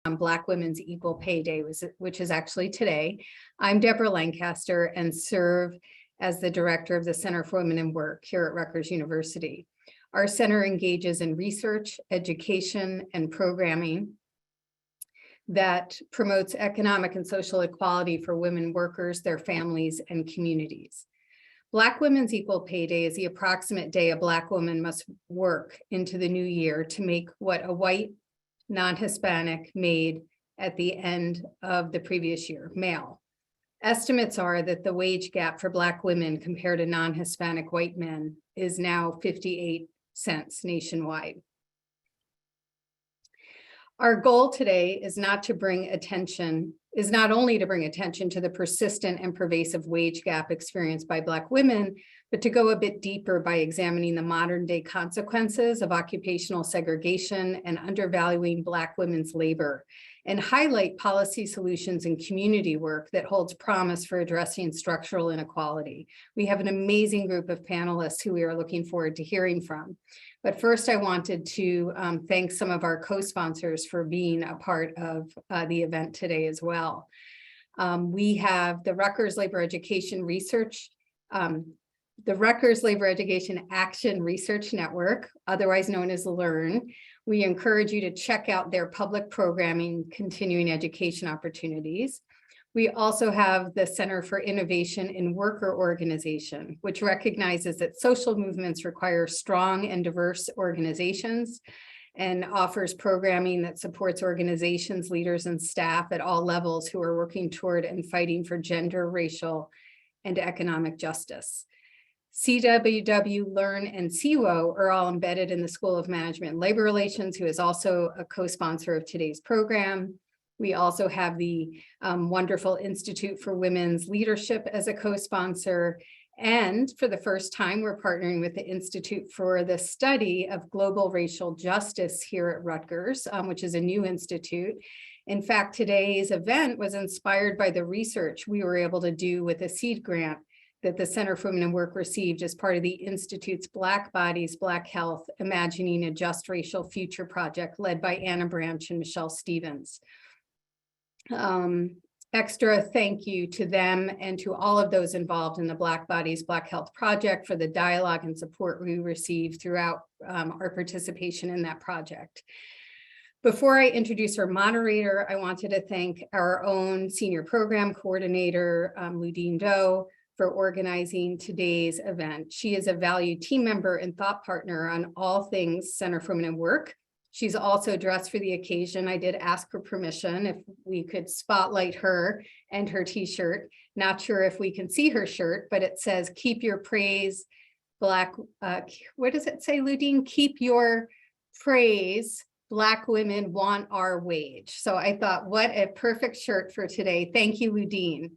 on Black Women's Equal Pay Day, which is actually today. I'm Deborah Lancaster and serve as the director of the Center for Women in Work here at Rutgers University. Our center engages in research, education, and programming that promotes economic and social equality for women workers, their families, and communities. Black Women's Equal Pay Day is the approximate day a Black woman must work into the new year to make what a white non-Hispanic made at the end of the previous year, male. Estimates are that the wage gap for Black women compared to non-Hispanic white men is now 58 cents nationwide. Our goal today is not only to bring attention to the persistent and pervasive wage gap experienced by Black women, but to go a bit deeper by examining the modern day consequences of occupational segregation and undervaluing Black women's labor, and highlight policy solutions and community work that holds promise for addressing structural inequality. We have an amazing group of panelists who we are looking forward to hearing from. But first, I wanted to thank some of our co-sponsors for being a part of the event today as well. We have the Rutgers Labor Education Action Research Network, otherwise known as LEARN. We encourage you to check out their public programming, continuing education opportunities. We also have the Center for Innovation in Worker Organization, which recognizes that social movements require strong and diverse organizations and offers programming that supports organizations, leaders, and staff at all levels who are working toward and fighting for gender, racial, and economic justice. CWW, LEARN, and CWO are all embedded in the School of Management and Labor Relations, who is also a co-sponsor of today's program. We also have the wonderful Institute for Women's Leadership as a co-sponsor. And for the first time, we're partnering with the Institute for the Study of Global Racial Justice here at Rutgers, which is a new institute. In fact, today's event was inspired by the research we were able to do with a seed grant that the Center for Women in Work received as part of the Institute's Black Bodies, Black Health, Imagining a Just Racial Future project led by Anna Branch and Michelle Stevens. Extra thank you to them and to all of those involved in the Black Bodies, Black Health project for the dialogue and support we received throughout our participation in that project. Before I introduce our moderator, I wanted to thank our own senior program coordinator, Ludine Doe, for organizing today's event. She is a valued team member and thought partner on all things Center for Women in Work. She's also dressed for the occasion. I did ask her permission if we could spotlight her and her t-shirt. Not sure if we can see her shirt, but it says, "Keep your praise, Black," what does it say, Ludine? "Keep your praise, Black women want our wage." So I thought, what a perfect shirt for today. Thank you, Ludine.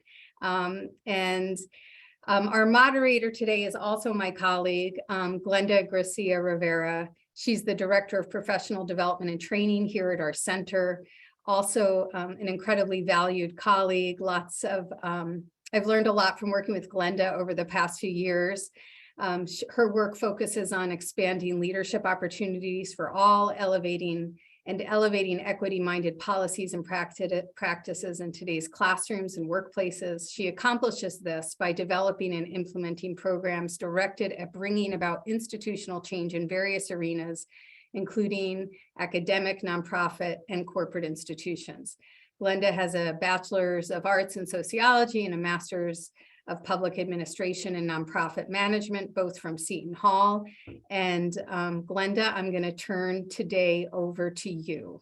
Our moderator today is also my colleague, Glenda Gracia Rivera. She's the Director of Professional Development and Training here at our center. Also an incredibly valued colleague. I've learned a lot from working with Glenda over the past few years. Her work focuses on expanding leadership opportunities for all, elevating equity-minded policies and practices in today's classrooms and workplaces. She accomplishes this by developing and implementing programs directed at bringing about institutional change in various arenas, including academic, nonprofit, and corporate institutions. Glenda has a Bachelor's of Arts in Sociology and a Master's of Public Administration and Nonprofit Management, both from Seton Hall. And Glenda, I'm going to turn today over to you.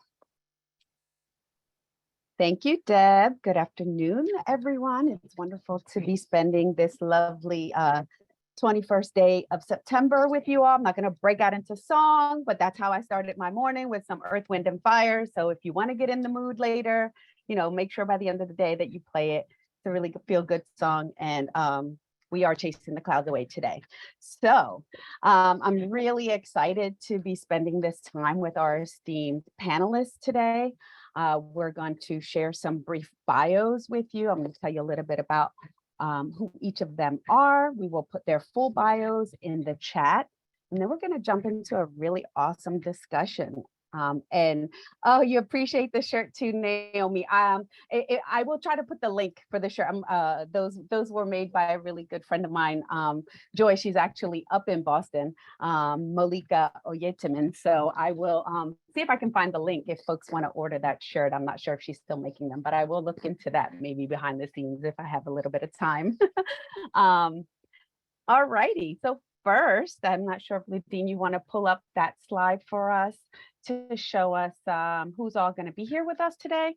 Thank you, Deb. Good afternoon, everyone. It's wonderful to be spending this lovely 21st day of September with you all. I'm not going to break out into song, but that's how I started my morning, with some Earth, Wind, and Fire. So if you want to get in the mood later, make sure by the end of the day that you play it. It's a really feel good song, and we are chasing the clouds away today. So I'm really excited to be spending this time with our esteemed panelists today. We're going to share some brief bios with you. I'm going to tell you a little bit about who each of them are. We will put their full bios in the chat, and then we're going to jump into a really awesome discussion. And oh, you appreciate the shirt too, Naomi. I will try to put the link for the shirt. Those were made by a really good friend of mine, Joy. She's actually up in Boston, Malika Oyetiman. So I will see if I can find the link if folks want to order that shirt. I'm not sure if she's still making them, but I will look into that maybe behind the scenes if I have a little bit of time. All righty. So first, I'm not sure if Ludine, you want to pull up that slide for us to show us who's all going to be here with us today.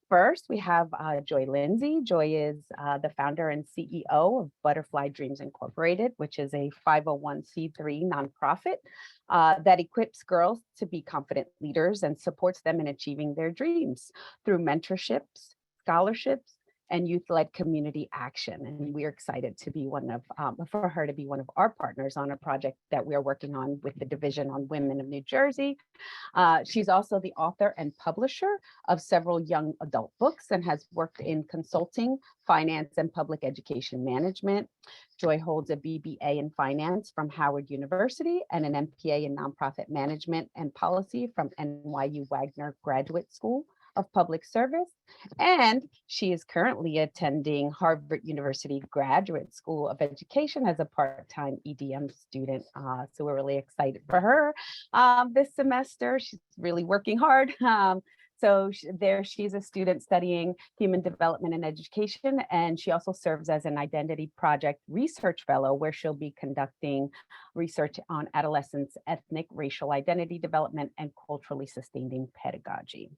First, we have Joy Lindsay. Joy is the founder and CEO of Butterfly Dreams Incorporated, which is a 501c3 nonprofit that equips girls to be confident leaders and supports them in achieving their dreams through mentorships, scholarships, and youth-led community action. And we're excited to be for her to be one of our partners on a project that we're working on with the Division on Women of New Jersey. She's also the author and publisher of several young adult books and has worked in consulting, finance, and public education management. Joy holds a BBA in finance from Howard University and an MPA in nonprofit management and policy from NYU Wagner Graduate School of Public Service, and she is currently attending Harvard University Graduate School of Education as a part-time EDM student. So we're really excited for her this semester. She's really working hard. She's a student studying human development and education, and she also serves as an Identity Project Research Fellow, where she'll be conducting research on adolescents' ethnic, racial identity development, and culturally sustaining pedagogy.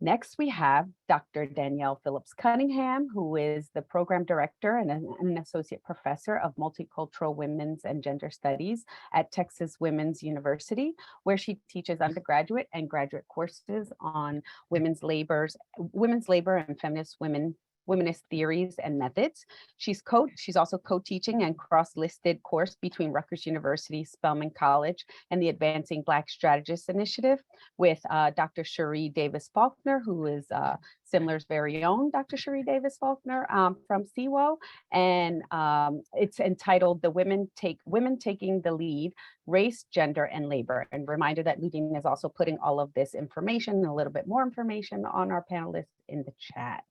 Next, we have Dr. Danielle Phillips Cunningham, who is the program director and an associate professor of multicultural women's and gender studies at Texas Women's University, where she teaches undergraduate and graduate courses on women's labor and feminist theories and methods. She's also co-teaching and cross-listed course between Rutgers University, Spelman College, and the Advancing Black Strategists Initiative with Dr. Cherie Davis Faulkner, who is Simler's very own Dr. Cherie Davis Faulkner from CWO. And it's entitled The Women Taking the Lead, Race, Gender, and Labor. And reminder that Ludine is also putting all of this information and a little bit more information on our panelists in the chat.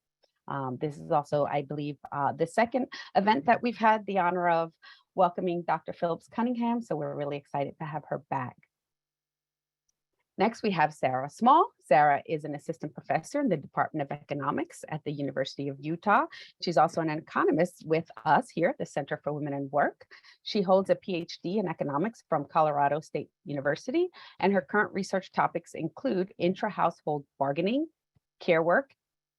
This is also, I believe, the second event that we've had the honor of welcoming Dr. Phillips Cunningham, so we're really excited to have her back. Next, we have Sarah Small. Sarah is an assistant professor in the Department of Economics at the University of Utah. She's also an economist with us here at the Center for Women in Work. She holds a PhD in economics from Colorado State University, and her current research topics include intra-household bargaining, care work,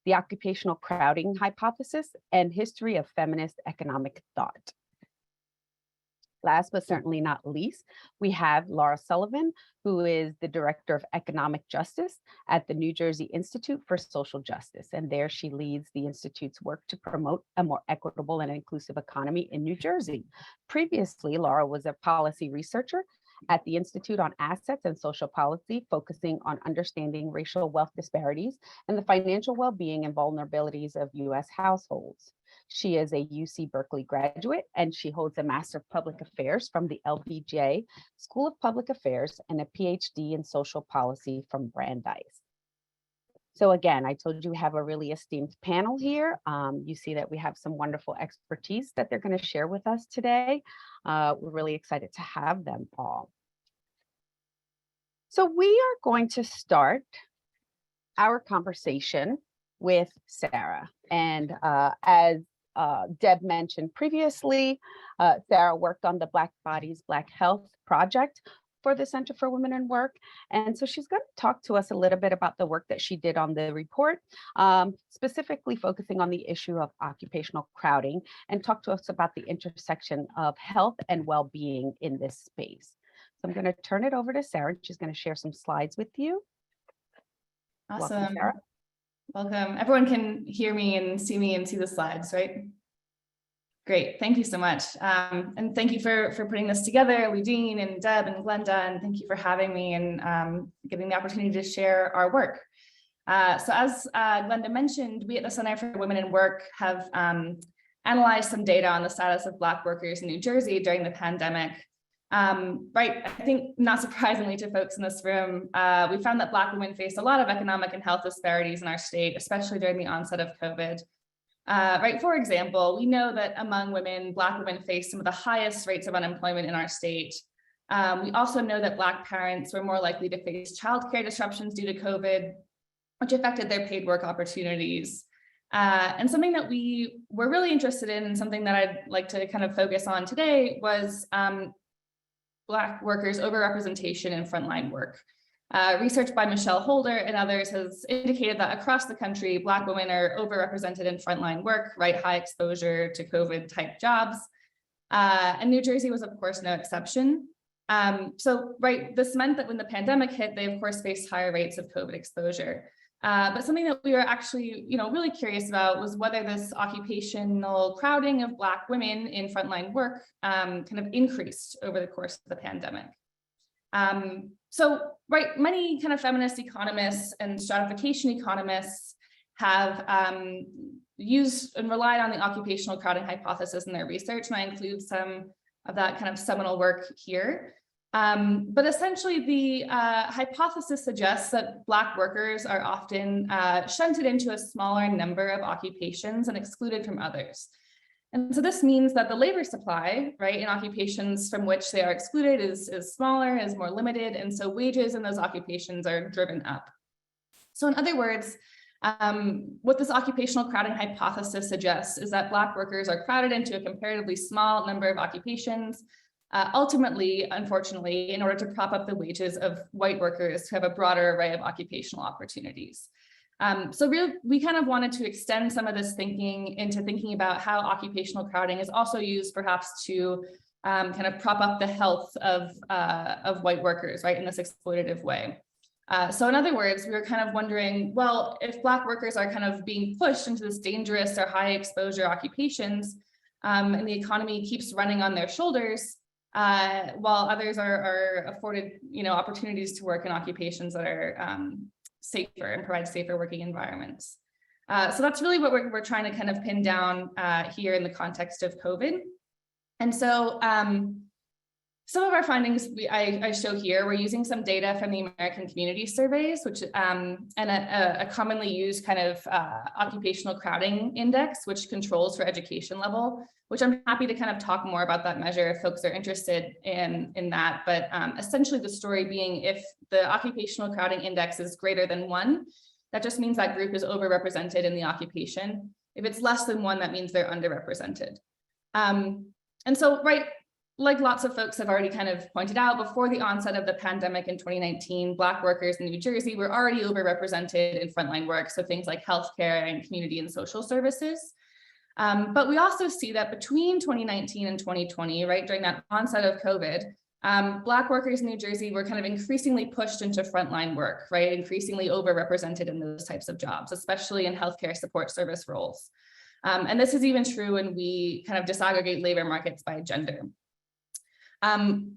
the occupational crowding hypothesis, and history of feminist economic thought. Last but certainly not least, we have Laura Sullivan, who is the Director of Economic Justice at the New Jersey Institute for Social Justice. And there she leads the Institute's work to promote a more equitable and inclusive economy in New Jersey. Previously, Laura was a policy researcher at the Institute on Assets and Social Policy, focusing on understanding racial wealth disparities and the financial well-being and vulnerabilities of U.S. households. She is a UC Berkeley graduate, and she holds a Master of Public Affairs from the LBJ School of Public Affairs and a PhD in Social Policy from Brandeis. So again, I told you we have a really esteemed panel here. You see that we have some wonderful expertise that they're going to share with us today. We're really excited to have them all. So we are going to start our conversation with Sarah. And as Deb mentioned previously, Sarah worked on the Black Bodies, Black Health project for the Center for Women in Work. And so she's going to talk to us a little bit about the work that she did on the report, specifically focusing on the issue of occupational crowding, and talk to us about the intersection of health and well-being in this space. So I'm going to turn it over to Sarah. She's going to share some slides with you. Awesome. Welcome, Sarah. Welcome. Everyone can hear me and see the slides, right? Great, thank you so much. And thank you for putting this together, Ludine and Deb and Glenda, and thank you for having me and giving the opportunity to share our work. So as Glenda mentioned, we at the Center for Women in Work have analyzed some data on the status of Black workers in New Jersey during the pandemic. Right, I think not surprisingly to folks in this room, we found that Black women face a lot of economic and health disparities in our state, especially during the onset of COVID. Right, for example, we know that among women, Black women face some of the highest rates of unemployment in our state. We also know that Black parents were more likely to face childcare disruptions due to COVID, which affected their paid work opportunities. And something that we were really interested in, and something that I'd like to kind of focus on today, was Black workers' overrepresentation in frontline work. Research by Michelle Holder and others has indicated that across the country, Black women are overrepresented in frontline work, right? High exposure to COVID type jobs. And New Jersey was, of course, no exception. So, right, this meant that when the pandemic hit, they, of course, faced higher rates of COVID exposure. But something that we were actually, really curious about was whether this occupational crowding of Black women in frontline work kind of increased over the course of the pandemic. So, right, many kind of feminist economists and stratification economists have used and relied on the occupational crowding hypothesis in their research, and I include some of that kind of seminal work here. But essentially, the hypothesis suggests that Black workers are often shunted into a smaller number of occupations and excluded from others. And so this means that the labor supply, right, in occupations from which they are excluded is smaller, is more limited, and so wages in those occupations are driven up. So in other words, what this occupational crowding hypothesis suggests is that Black workers are crowded into a comparatively small number of occupations, ultimately, unfortunately, in order to prop up the wages of white workers who have a broader array of occupational opportunities. So we kind of wanted to extend some of this thinking into thinking about how occupational crowding is also used perhaps to kind of prop up the health of white workers, right, in this exploitative way. So in other words, we were kind of wondering, well, if Black workers are kind of being pushed into this dangerous or high exposure occupations, and the economy keeps running on their shoulders, while others are afforded, opportunities to work in occupations that are safer and provide safer working environments. So that's really what we're trying to kind of pin down here in the context of COVID. And so some of our findings I show here, we're using some data from the American Community Surveys, which and a commonly used kind of occupational crowding index, which controls for education level, which I'm happy to kind of talk more about that measure if folks are interested in that. But essentially the story being, if the occupational crowding index is greater than 1, that just means that group is overrepresented in the occupation. If it's less than 1, that means they're underrepresented. And so, right, like lots of folks have already kind of pointed out, before the onset of the pandemic in 2019, Black workers in New Jersey were already overrepresented in frontline work, so things like healthcare and community and social services. But we also see that between 2019 and 2020, right, during that onset of COVID, Black workers in New Jersey were kind of increasingly pushed into frontline work, right, increasingly overrepresented in those types of jobs, especially in healthcare support service roles. And this is even true when we kind of disaggregate labor markets by gender.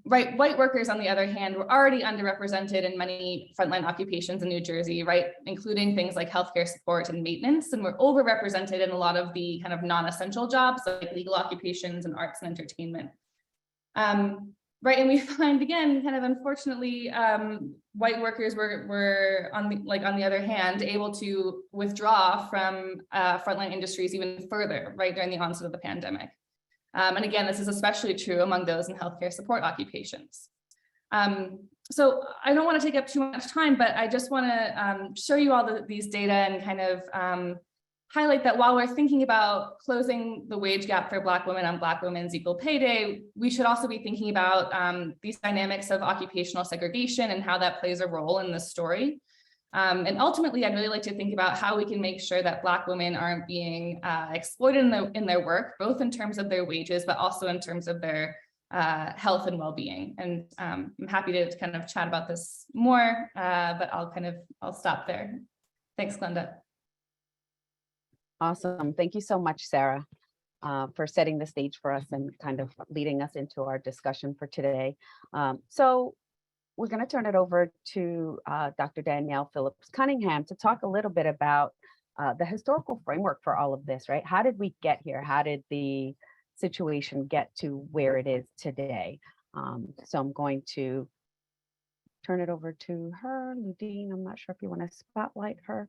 Right, white workers, on the other hand, were already underrepresented in many frontline occupations in New Jersey, right, including things like healthcare support and maintenance, and were overrepresented in a lot of the kind of non-essential jobs like legal occupations and arts and entertainment. Right, and we find again, kind of unfortunately, white workers were on the other hand able to withdraw from frontline industries even further, right, during the onset of the pandemic. And again, this is especially true among those in healthcare support occupations. So I don't want to take up too much time, but I just want to show you all these data and kind of highlight that while we're thinking about closing the wage gap for Black women on Black Women's Equal Pay Day, we should also be thinking about these dynamics of occupational segregation and how that plays a role in this story. And ultimately, I'd really like to think about how we can make sure that Black women aren't being exploited in their work, both in terms of their wages, but also in terms of their health and well-being. And I'm happy to kind of chat about this more, but I'll stop there. Thanks, Glenda. Awesome. Thank you so much, Sarah, for setting the stage for us and kind of leading us into our discussion for today. So we're going to turn it over to Dr. Danielle Phillips Cunningham to talk a little bit about the historical framework for all of this, right? How did we get here? How did the situation get to where it is today? So I'm going to turn it over to her. Ludine, I'm not sure if you want to spotlight her.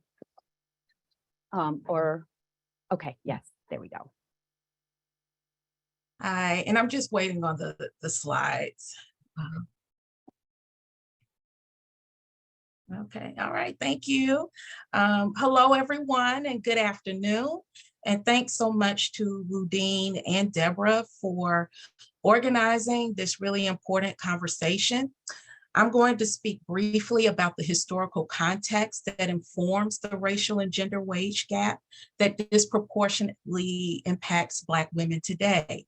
Okay, yes, there we go. Hi, and I'm just waiting on the slides. Okay, all right, thank you. Hello, everyone, and good afternoon. And thanks so much to Ludine and Deborah for organizing this really important conversation. I'm going to speak briefly about the historical context that informs the racial and gender wage gap that disproportionately impacts Black women today.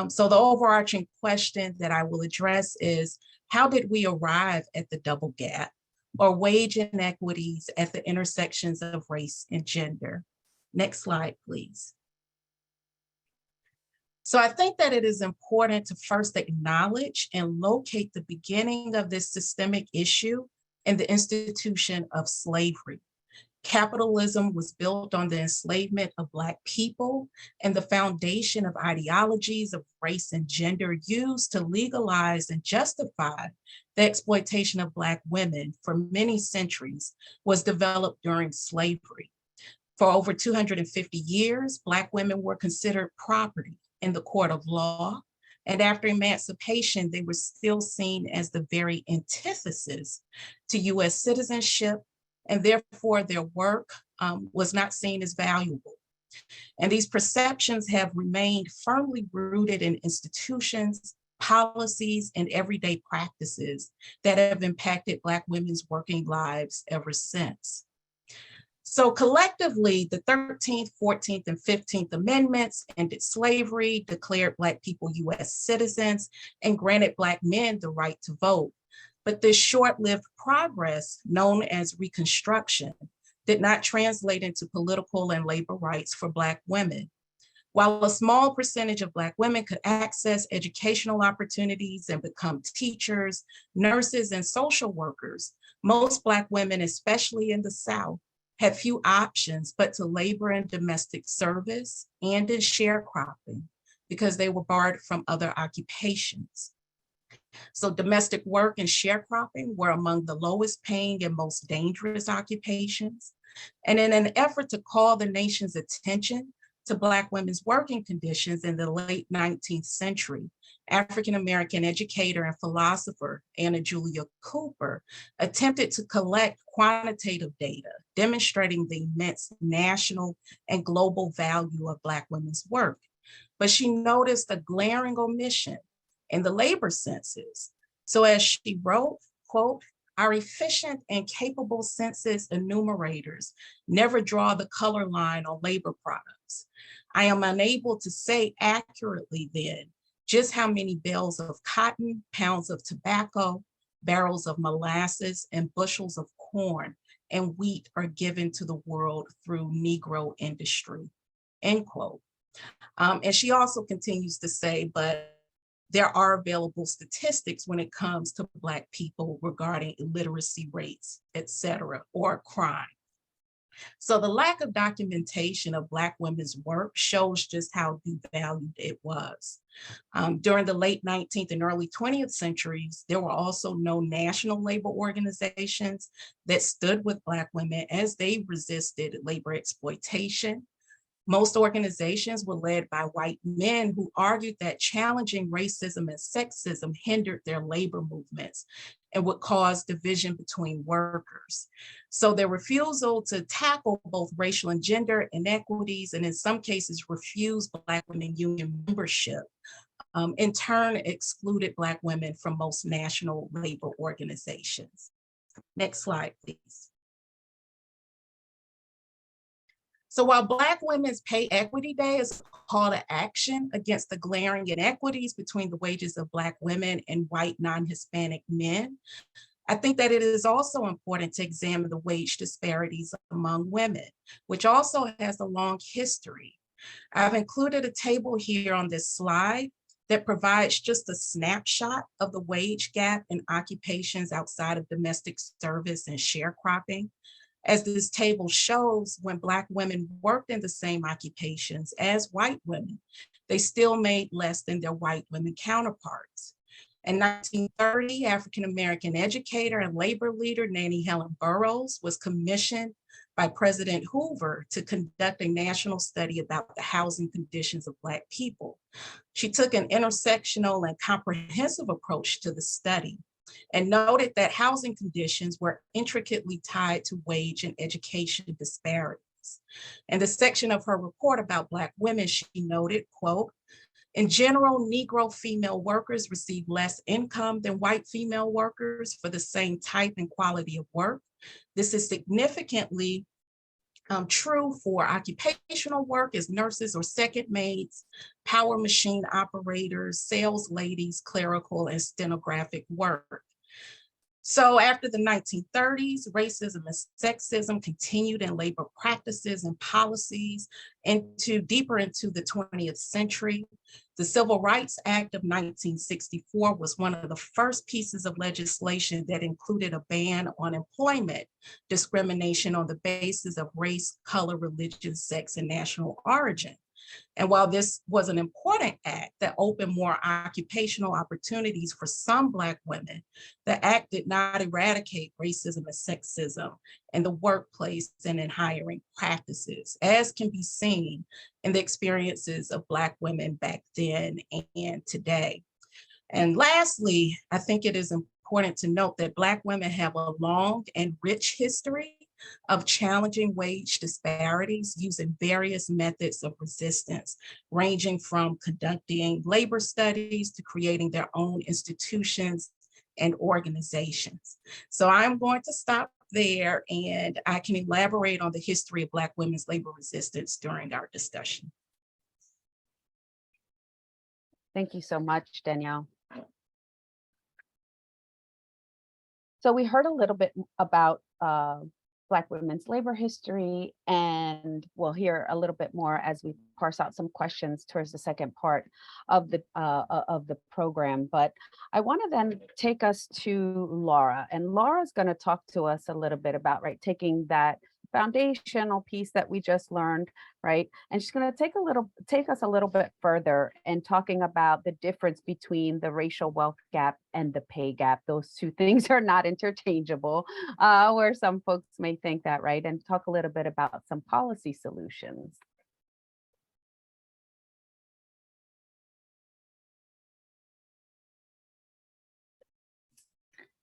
So the overarching question that I will address is, how did we arrive at the double gap or wage inequities at the intersections of race and gender? Next slide, please. So I think that it is important to first acknowledge and locate the beginning of this systemic issue in the institution of slavery. Capitalism was built on the enslavement of Black people and the foundation of ideologies of race and gender used to legalize and justify the exploitation of Black women for many centuries was developed during slavery. For over 250 years, Black women were considered property in the court of law, and after emancipation, they were still seen as the very antithesis to US citizenship, and therefore their work was not seen as valuable. And these perceptions have remained firmly rooted in institutions, policies, and everyday practices that have impacted Black women's working lives ever since. So collectively, the 13th, 14th, and 15th Amendments ended slavery, declared Black people US citizens, and granted Black men the right to vote. But this short-lived progress, known as Reconstruction, did not translate into political and labor rights for Black women. While a small percentage of Black women could access educational opportunities and become teachers, nurses, and social workers, most Black women, especially in the South, had few options but to labor in domestic service and in sharecropping because they were barred from other occupations. So domestic work and sharecropping were among the lowest paying and most dangerous occupations. And in an effort to call the nation's attention to Black women's working conditions in the late 19th century, African-American educator and philosopher Anna Julia Cooper attempted to collect quantitative data demonstrating the immense national and global value of Black women's work. But she noticed a glaring omission in the labor census. So as she wrote, quote, "Our efficient and capable census enumerators never draw the color line on labor products. I am unable to say accurately then just how many bales of cotton, pounds of tobacco, barrels of molasses, and bushels of corn and wheat are given to the world through Negro industry," end quote. And she also continues to say, but there are available statistics when it comes to Black people regarding illiteracy rates, et cetera, or crime. So the lack of documentation of Black women's work shows just how devalued it was. During the late 19th and early 20th centuries, there were also no national labor organizations that stood with Black women as they resisted labor exploitation. Most organizations were led by white men who argued that challenging racism and sexism hindered their labor movements and would cause division between workers. So their refusal to tackle both racial and gender inequities, and in some cases refuse Black women union membership, in turn excluded Black women from most national labor organizations. Next slide, please. So while Black Women's Pay Equity Day is a call to action against the glaring inequities between the wages of Black women and white non-Hispanic men, I think that it is also important to examine the wage disparities among women, which also has a long history. I've included a table here on this slide that provides just a snapshot of the wage gap in occupations outside of domestic service and sharecropping. As this table shows, when Black women worked in the same occupations as white women, they still made less than their white women counterparts. In 1930, African-American educator and labor leader Nannie Helen Burroughs was commissioned by President Hoover to conduct a national study about the housing conditions of Black people. She took an intersectional and comprehensive approach to the study and noted that housing conditions were intricately tied to wage and education disparities. In the section of her report about Black women, she noted, quote, "In general, Negro female workers receive less income than white female workers for the same type and quality of work. This is significantly true for occupational work as nurses or second maids, power machine operators, sales ladies, clerical and stenographic work." So after the 1930s, racism and sexism continued in labor practices and policies deeper into the 20th century. The Civil Rights Act of 1964 was one of the first pieces of legislation that included a ban on employment discrimination on the basis of race, color, religion, sex, and national origin. And while this was an important act that opened more occupational opportunities for some Black women, the act did not eradicate racism and sexism in the workplace and in hiring practices, as can be seen in the experiences of Black women back then and today. And lastly, I think it is important to note that Black women have a long and rich history of challenging wage disparities using various methods of resistance, ranging from conducting labor studies to creating their own institutions and organizations. So I'm going to stop there and I can elaborate on the history of Black women's labor resistance during our discussion. Thank you so much, Danielle. So we heard a little bit about Black women's labor history, and we'll hear a little bit more as we parse out some questions towards the second part of the program. But I want to then take us to Laura, and Laura's going to talk to us a little bit about taking that foundational piece that we just learned, right? And she's going to take us a little bit further and talking about the difference between the racial wealth gap and the pay gap. Those two things are not interchangeable, where some folks may think that, right? And talk a little bit about some policy solutions.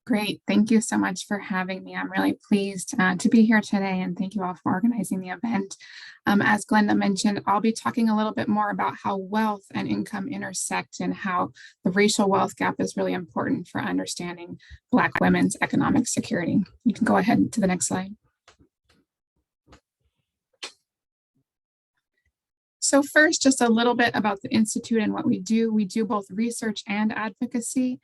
Great. Thank you so much for having me. I'm really pleased to be here today, and thank you all for organizing the event. As Glenda mentioned, I'll be talking a little bit more about how wealth and income intersect and how the racial wealth gap is really important for understanding Black women's economic security. You can go ahead to the next slide. So first, just a little bit about the Institute and what we do. We do both research and advocacy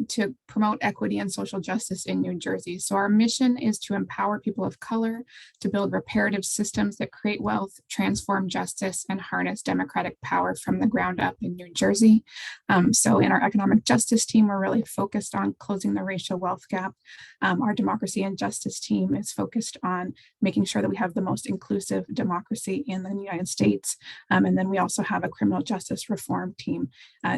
to promote equity and social justice in New Jersey. So our mission is to empower people of color, to build reparative systems that create wealth, transform justice, and harness democratic power from the ground up in New Jersey. So in our economic justice team, we're really focused on closing the racial wealth gap. Our democracy and justice team is focused on making sure that we have the most inclusive democracy in the United States. And then we also have a criminal justice reform team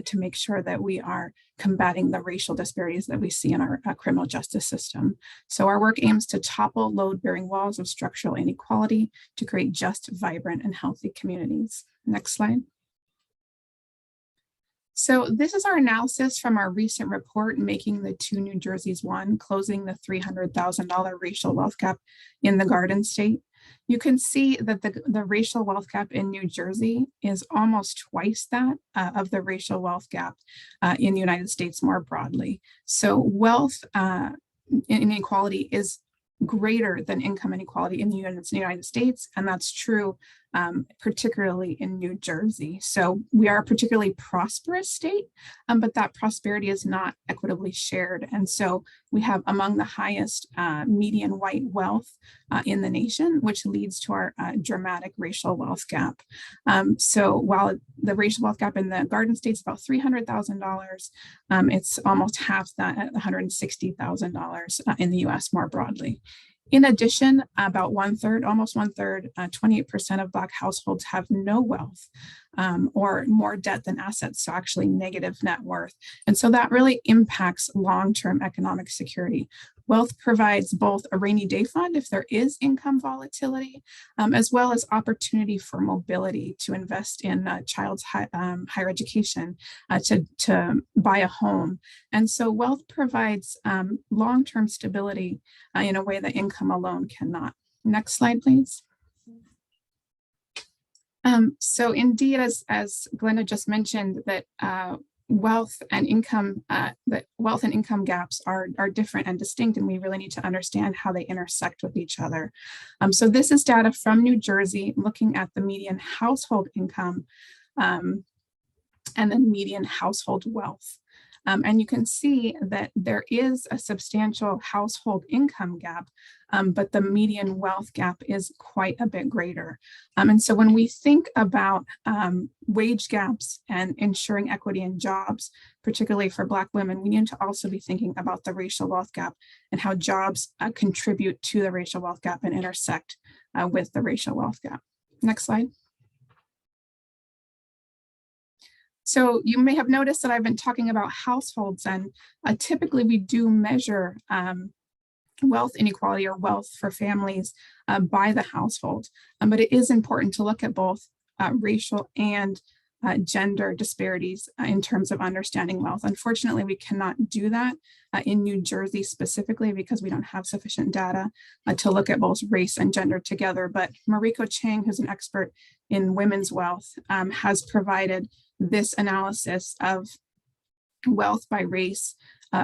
to make sure that we are combating the racial disparities that we see in our criminal justice system. So our work aims to topple load-bearing walls of structural inequality to create just, vibrant, and healthy communities. Next slide. So this is our analysis from our recent report, Making the Two New Jerseys One, closing the $300,000 racial wealth gap in the Garden State. You can see that the racial wealth gap in New Jersey is almost twice that of the racial wealth gap in the United States more broadly. So wealth inequality is greater than income inequality in the United States, and that's true particularly in New Jersey. So we are a particularly prosperous state, but that prosperity is not equitably shared. And so we have among the highest median white wealth in the nation, which leads to our dramatic racial wealth gap. So while the racial wealth gap in the Garden State is about $300,000, it's almost half that at $160,000 in the US more broadly. In addition, about almost one third, 28% of Black households have no wealth. or more debt than assets, so actually negative net worth. And so that really impacts long-term economic security. Wealth provides both a rainy day fund if there is income volatility, as well as opportunity for mobility to invest in a child's higher education, to buy a home. And so wealth provides long-term stability in a way that income alone cannot. Next slide, please. So indeed, as Glenda just mentioned, that wealth and income gaps are different and distinct, and we really need to understand how they intersect with each other. So this is data from New Jersey looking at the median household income and then median household wealth. And you can see that there is a substantial household income gap, but the median wealth gap is quite a bit greater. And so when we think about wage gaps and ensuring equity in jobs, particularly for Black women, we need to also be thinking about the racial wealth gap and how jobs contribute to the racial wealth gap and intersect with the racial wealth gap. Next slide. So you may have noticed that I've been talking about households, and typically we do measure wealth inequality or wealth for families by the household. But it is important to look at both racial and gender disparities in terms of understanding wealth. Unfortunately, we cannot do that in New Jersey specifically because we don't have sufficient data to look at both race and gender together. But Mariko Chang, who's an expert in women's wealth, has provided this analysis of wealth by race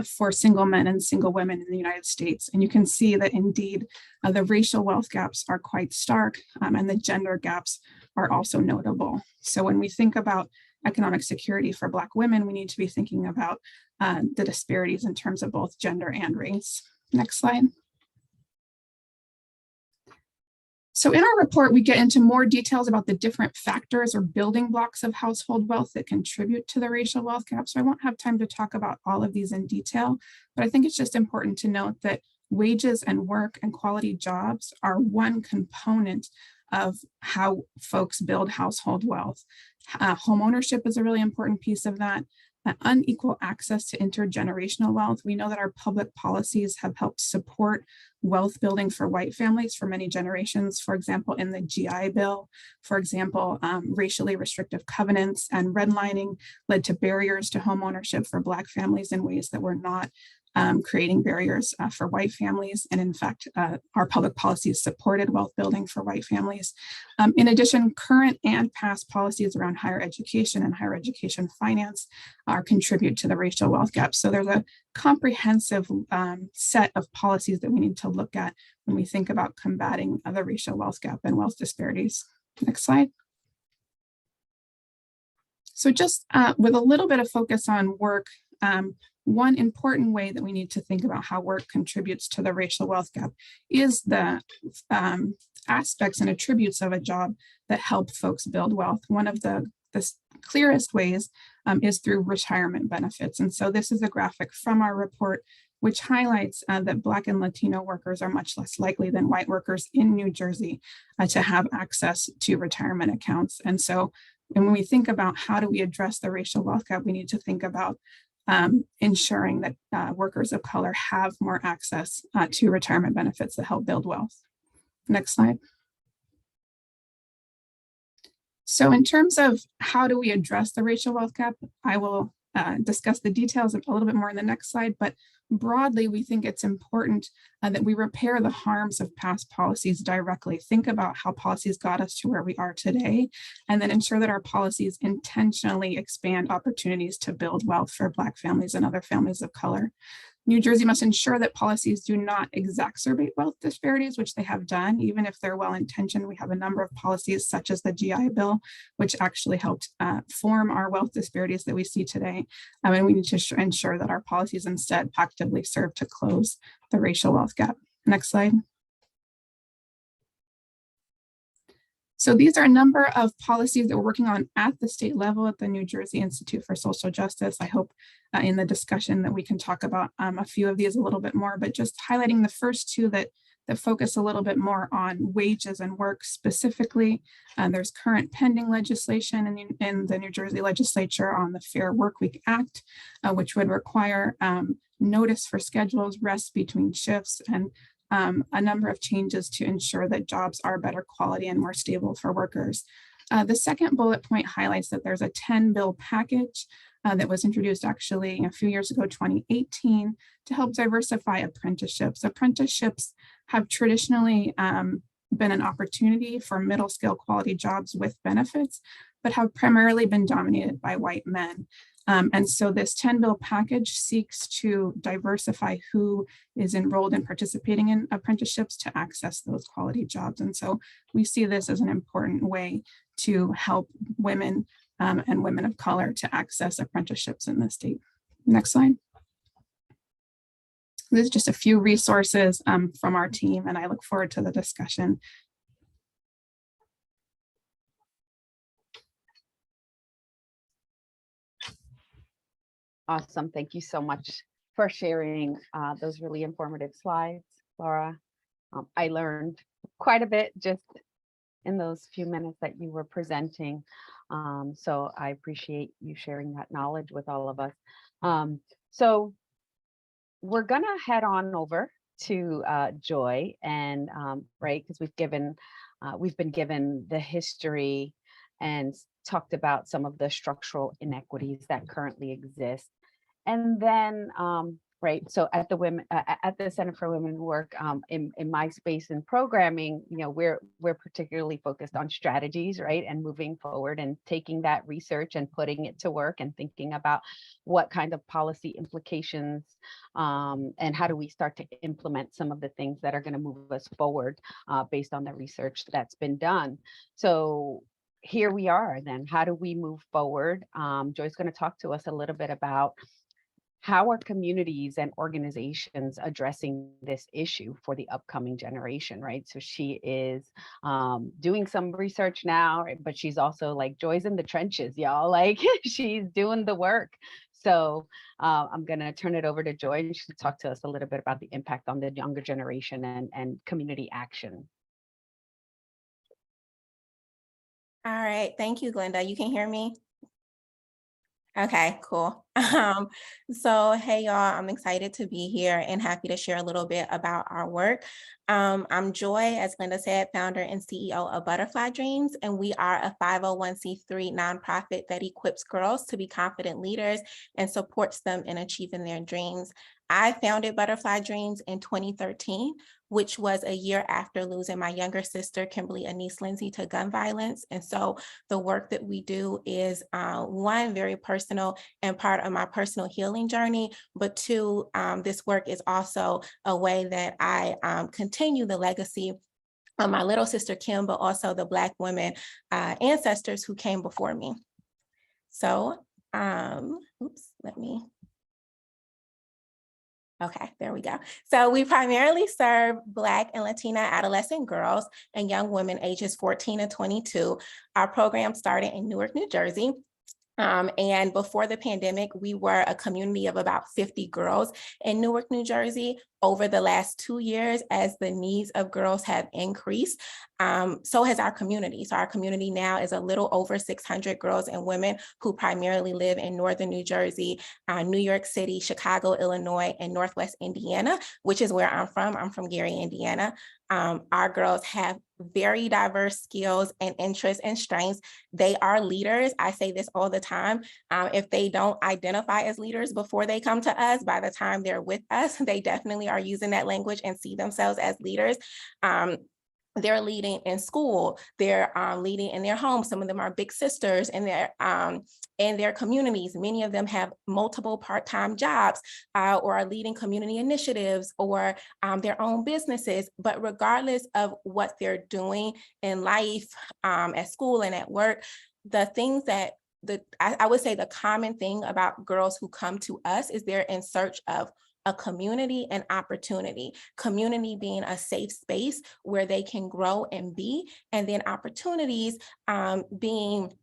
for single men and single women in the United States. And you can see that indeed the racial wealth gaps are quite stark, and the gender gaps are also notable. So when we think about economic security for Black women, we need to be thinking about the disparities in terms of both gender and race. Next slide. So in our report, we get into more details about the different factors or building blocks of household wealth that contribute to the racial wealth gap. So I won't have time to talk about all of these in detail, but I think it's just important to note that wages and work and quality jobs are one component of how folks build household wealth. Home ownership is a really important piece of that. Unequal access to intergenerational wealth. We know that our public policies have helped support wealth building for white families for many generations. For example, in the GI Bill, for example, racially restrictive covenants and redlining led to barriers to home ownership for Black families in ways that were not creating barriers for white families. And in fact, our public policies supported wealth building for white families. In addition, current and past policies around higher education and higher education finance contribute to the racial wealth gap. So there's a comprehensive set of policies that we need to look at when we think about combating the racial wealth gap and wealth disparities. Next slide. So just with a little bit of focus on work, one important way that we need to think about how work contributes to the racial wealth gap is the aspects and attributes of a job that help folks build wealth. One of the clearest ways is through retirement benefits. And so this is a graphic from our report, which highlights that Black and Latino workers are much less likely than white workers in New Jersey to have access to retirement accounts. And so when we think about how do we address the racial wealth gap, we need to think about ensuring that workers of color have more access to retirement benefits that help build wealth. Next slide. So in terms of how do we address the racial wealth gap, I will discuss the details a little bit more in the next slide, but broadly, we think it's important that we repair the harms of past policies directly. Think about how policies got us to where we are today, and then ensure that our policies intentionally expand opportunities to build wealth for Black families and other families of color. New Jersey must ensure that policies do not exacerbate wealth disparities, which they have done, even if they're well-intentioned. We have a number of policies such as the GI Bill, which actually helped form our wealth disparities that we see today. And we need to ensure that our policies instead actively serve to close the racial wealth gap. Next slide. So these are a number of policies that we're working on at the state level at the New Jersey Institute for Social Justice. I hope in the discussion that we can talk about a few of these a little bit more, but just highlighting the first two that that focus a little bit more on wages and work specifically. There's current pending legislation in the New Jersey legislature on the Fair Workweek Act, which would require notice for schedules, rest between shifts, and a number of changes to ensure that jobs are better quality and more stable for workers. The second bullet point highlights that there's a 10-bill package that was introduced actually a few years ago, 2018, to help diversify apprenticeships. Apprenticeships have traditionally been an opportunity for middle scale quality jobs with benefits, but have primarily been dominated by white men. And so this 10-bill package seeks to diversify who is enrolled in participating in apprenticeships to access those quality jobs. And so we see this as an important way to help women and women of color to access apprenticeships in the state. Next slide. There's just a few resources from our team, and I look forward to the discussion. Awesome. Thank you so much for sharing those really informative slides, Laura. I learned quite a bit just in those few minutes that you were presenting. So I appreciate you sharing that knowledge with all of us. So we're gonna head on over to Joy, and right, because we've been given the history and talked about some of the structural inequities that currently exist. And then, right, so at the Center for Women Who Work, in my space in programming, you know, we're particularly focused on strategies, right, and moving forward and taking that research and putting it to work and thinking about what kind of policy implications and how do we start to implement some of the things that are going to move us forward based on the research that's been done. So here we are then. How do we move forward? Joy's going to talk to us a little bit about how are communities and organizations addressing this issue for the upcoming generation, right? So she is doing some research now, but she's also like, Joy's in the trenches, y'all, like she's doing the work. So I'm gonna turn it over to Joy, and she'll talk to us a little bit about the impact on the younger generation and community action. All right, thank you, Glenda. You can hear me? Okay, cool. So hey y'all, I'm excited to be here and happy to share a little bit about our work. I'm Joy, as Glenda said, founder and CEO of Butterfly Dreams, and we are a 501c3 nonprofit that equips girls to be confident leaders and supports them in achieving their dreams. I founded Butterfly Dreams in 2013, which was a year after losing my younger sister, Kimberly Anise Lindsay, to gun violence. And so the work that we do is one, very personal and part of my personal healing journey, but two, this work is also a way that I continue the legacy of my little sister, Kim, but also the Black women ancestors who came before me. So, okay, there we go. So we primarily serve Black and Latina adolescent girls and young women ages 14 to 22. Our program started in Newark, New Jersey. And before the pandemic, we were a community of about 50 girls in Newark, New Jersey. Over the last 2 years, as the needs of girls have increased, so has our community. So our community now is a little over 600 girls and women who primarily live in Northern New Jersey, New York City, Chicago, Illinois, and Northwest Indiana, which is where I'm from. I'm from Gary, Indiana. Our girls have very diverse skills and interests and strengths. They are leaders. I say this all the time. If they don't identify as leaders before they come to us, by the time they're with us, they definitely are using that language and see themselves as leaders. They're leading in school, they're leading in their homes. Some of them are big sisters in their communities. Many of them have multiple part-time jobs or are leading community initiatives or their own businesses. But regardless of what they're doing in life, at school and at work, the things that I would say the common thing about girls who come to us is they're in search of a community and opportunity. Community being a safe space where they can grow and be, and then opportunities being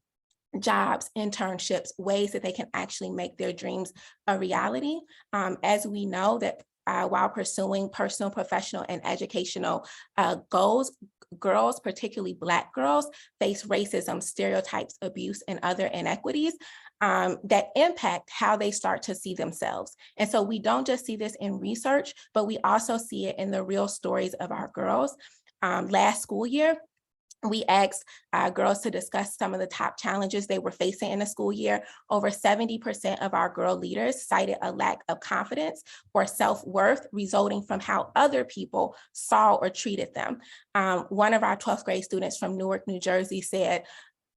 jobs, internships, ways that they can actually make their dreams a reality. As we know that while pursuing personal, professional, and educational goals. Girls, particularly Black girls, face racism, stereotypes, abuse, and other inequities that impact how they start to see themselves. And so we don't just see this in research, but we also see it in the real stories of our girls. Last school year, we asked girls to discuss some of the top challenges they were facing in the school year. Over 70% of our girl leaders cited a lack of confidence or self-worth resulting from how other people saw or treated them. One of our 12th grade students from Newark, New Jersey said,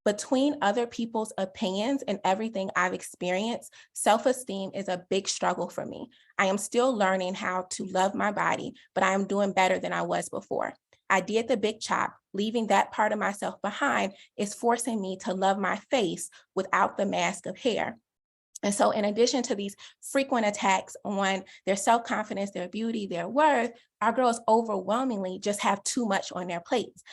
"Between other people's opinions and everything I've experienced, self-esteem is a big struggle for me. I am still learning how to love my body, but I am doing better than I was before. I did the big chop. Leaving that part of myself behind is forcing me to love my face without the mask of hair." And so in addition to these frequent attacks on their self-confidence, their beauty, their worth, our girls overwhelmingly just have too much on their plates.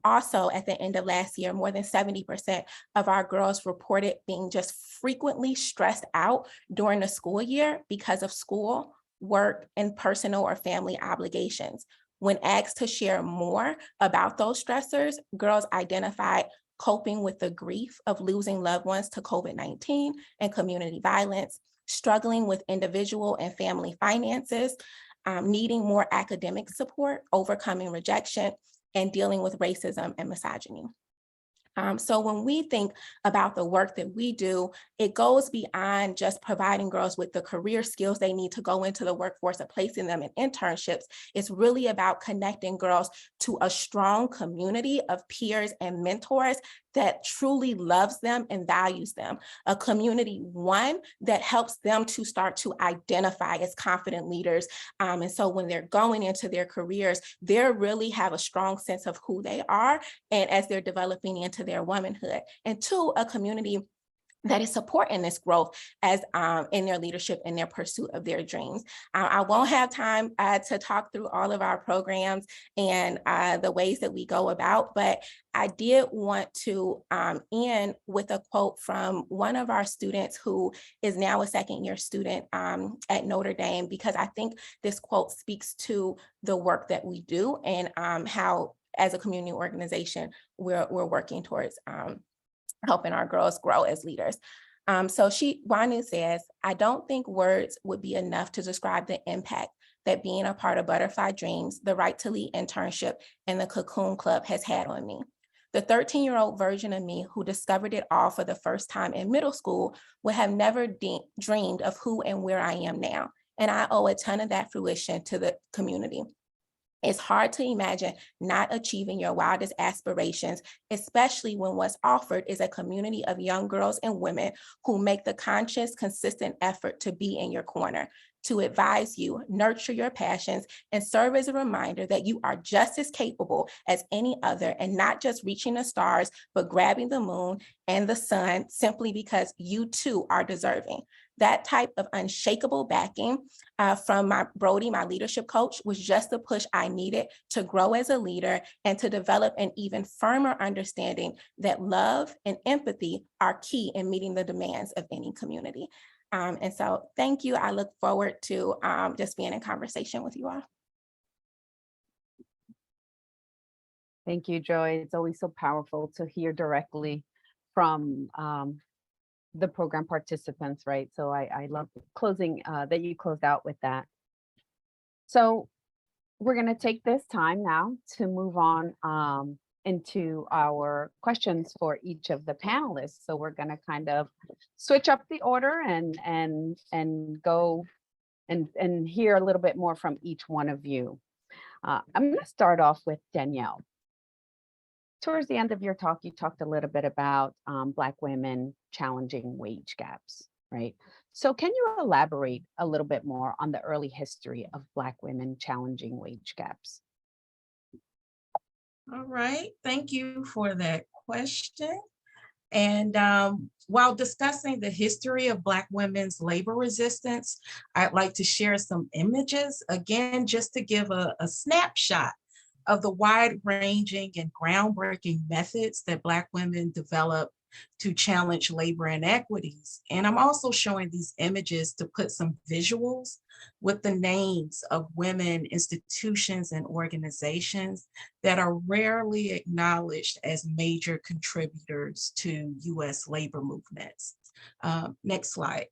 Also, at the end of last year, more than 70% of our girls reported being just frequently stressed out during the school year because of school, work, and personal or family obligations. When asked to share more about those stressors, girls identified coping with the grief of losing loved ones to COVID-19 and community violence, struggling with individual and family finances, needing more academic support, overcoming rejection, and dealing with racism and misogyny. So when we think about the work that we do, it goes beyond just providing girls with the career skills they need to go into the workforce and placing them in internships. It's really about connecting girls to a strong community of peers and mentors that truly loves them and values them. A community, one, that helps them to start to identify as confident leaders. And so when they're going into their careers, they really have a strong sense of who they are and as they're developing into their womanhood. And two, a community that is supporting this growth as in their leadership and their pursuit of their dreams. I won't have time to talk through all of our programs and the ways that we go about, but I did want to end with a quote from one of our students who is now a second-year student at Notre Dame, because I think this quote speaks to the work that we do and how, as a community organization, we're working towards helping our girls grow as leaders. So Wanu says, "I don't think words would be enough to describe the impact that being a part of Butterfly Dreams, the Right to Lead internship, and the Cocoon Club has had on me. The 13-year-old version of me who discovered it all for the first time in middle school would have never dreamed of who and where I am now. And I owe a ton of that fruition to the community. It's hard to imagine not achieving your wildest aspirations, especially when what's offered is a community of young girls and women who make the conscious, consistent effort to be in your corner, to advise you, nurture your passions, and serve as a reminder that you are just as capable as any other and not just reaching the stars, but grabbing the moon and the sun simply because you too are deserving." That type of unshakable backing from my Brody, my leadership coach, was just the push I needed to grow as a leader and to develop an even firmer understanding that love and empathy are key in meeting the demands of any community. And so thank you. I look forward to just being in conversation with you all. Thank you, Joy. It's always so powerful to hear directly from the program participants, right? So I love closing that you closed out with that. So we're going to take this time now to move on into our questions for each of the panelists. So we're going to kind of switch up the order and go and hear a little bit more from each one of you. I'm going to start off with Danielle. Towards the end of your talk, you talked a little bit about Black women challenging wage gaps, right? So can you elaborate a little bit more on the early history of Black women challenging wage gaps? All right, thank you for that question. And while discussing the history of Black women's labor resistance, I'd like to share some images, again, just to give a snapshot of the wide-ranging and groundbreaking methods that Black women developed to challenge labor inequities. And I'm also showing these images to put some visuals with the names of women, institutions, and organizations that are rarely acknowledged as major contributors to US labor movements. Next slide.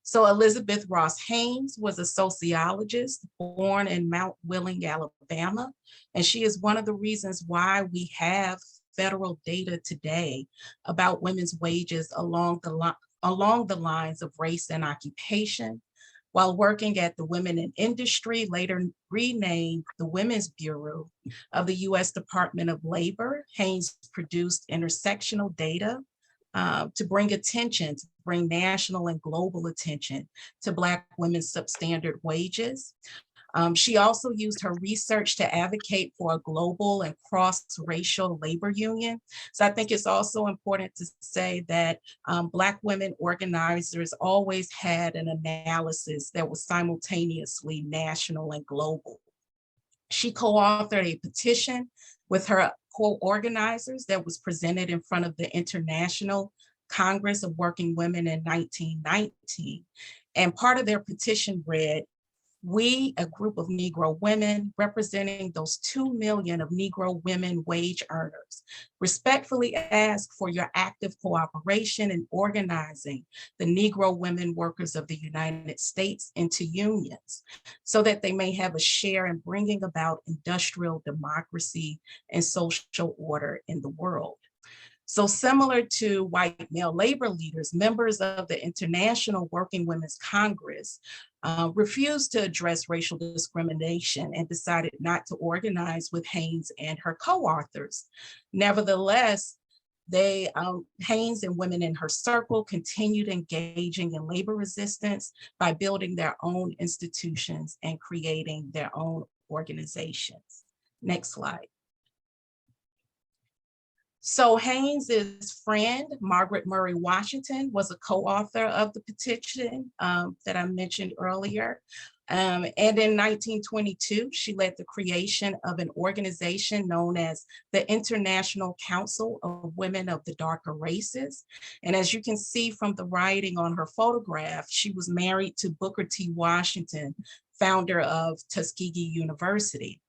So Elizabeth Ross Haynes was a sociologist born in Mount Willing, Alabama, and she is one of the reasons why we have federal data today about women's wages along the lines of race and occupation. While working at the Women in Industry, later renamed the Women's Bureau of the US Department of Labor, Haynes produced intersectional data to bring national and global attention to Black women's substandard wages. She also used her research to advocate for a global and cross-racial labor union. So I think it's also important to say that Black women organizers always had an analysis that was simultaneously national and global. She co-authored a petition with her co-organizers that was presented in front of the International Congress of Working Women in 1919. And part of their petition read, "We, a group of Negro women representing those 2 million of Negro women wage earners, respectfully ask for your active cooperation in organizing the Negro women workers of the United States into unions so that they may have a share in bringing about industrial democracy and social order in the world." So similar to white male labor leaders, members of the International Working Women's Congress refused to address racial discrimination and decided not to organize with Haynes and her co-authors. Nevertheless, Haynes and women in her circle continued engaging in labor resistance by building their own institutions and creating their own organizations. Next slide. So Haynes's friend, Margaret Murray Washington, was a co-author of the petition that I mentioned earlier. And in 1922, she led the creation of an organization known as the International Council of Women of the Darker Races. And as you can see from the writing on her photograph, she was married to Booker T. Washington, founder of Tuskegee University.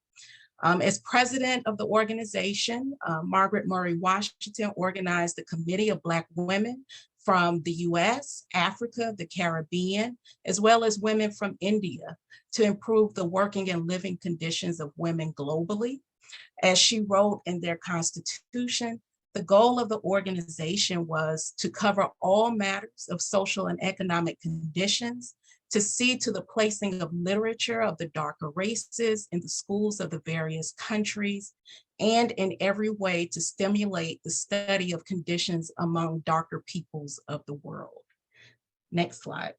As president of the organization, Margaret Murray Washington organized the Committee of Black Women from the US, Africa, the Caribbean, as well as women from India to improve the working and living conditions of women globally. As she wrote in their constitution, the goal of the organization was to cover all matters of social and economic conditions, to see to the placing of literature of the darker races in the schools of the various countries, and in every way to stimulate the study of conditions among darker peoples of the world. Next slide.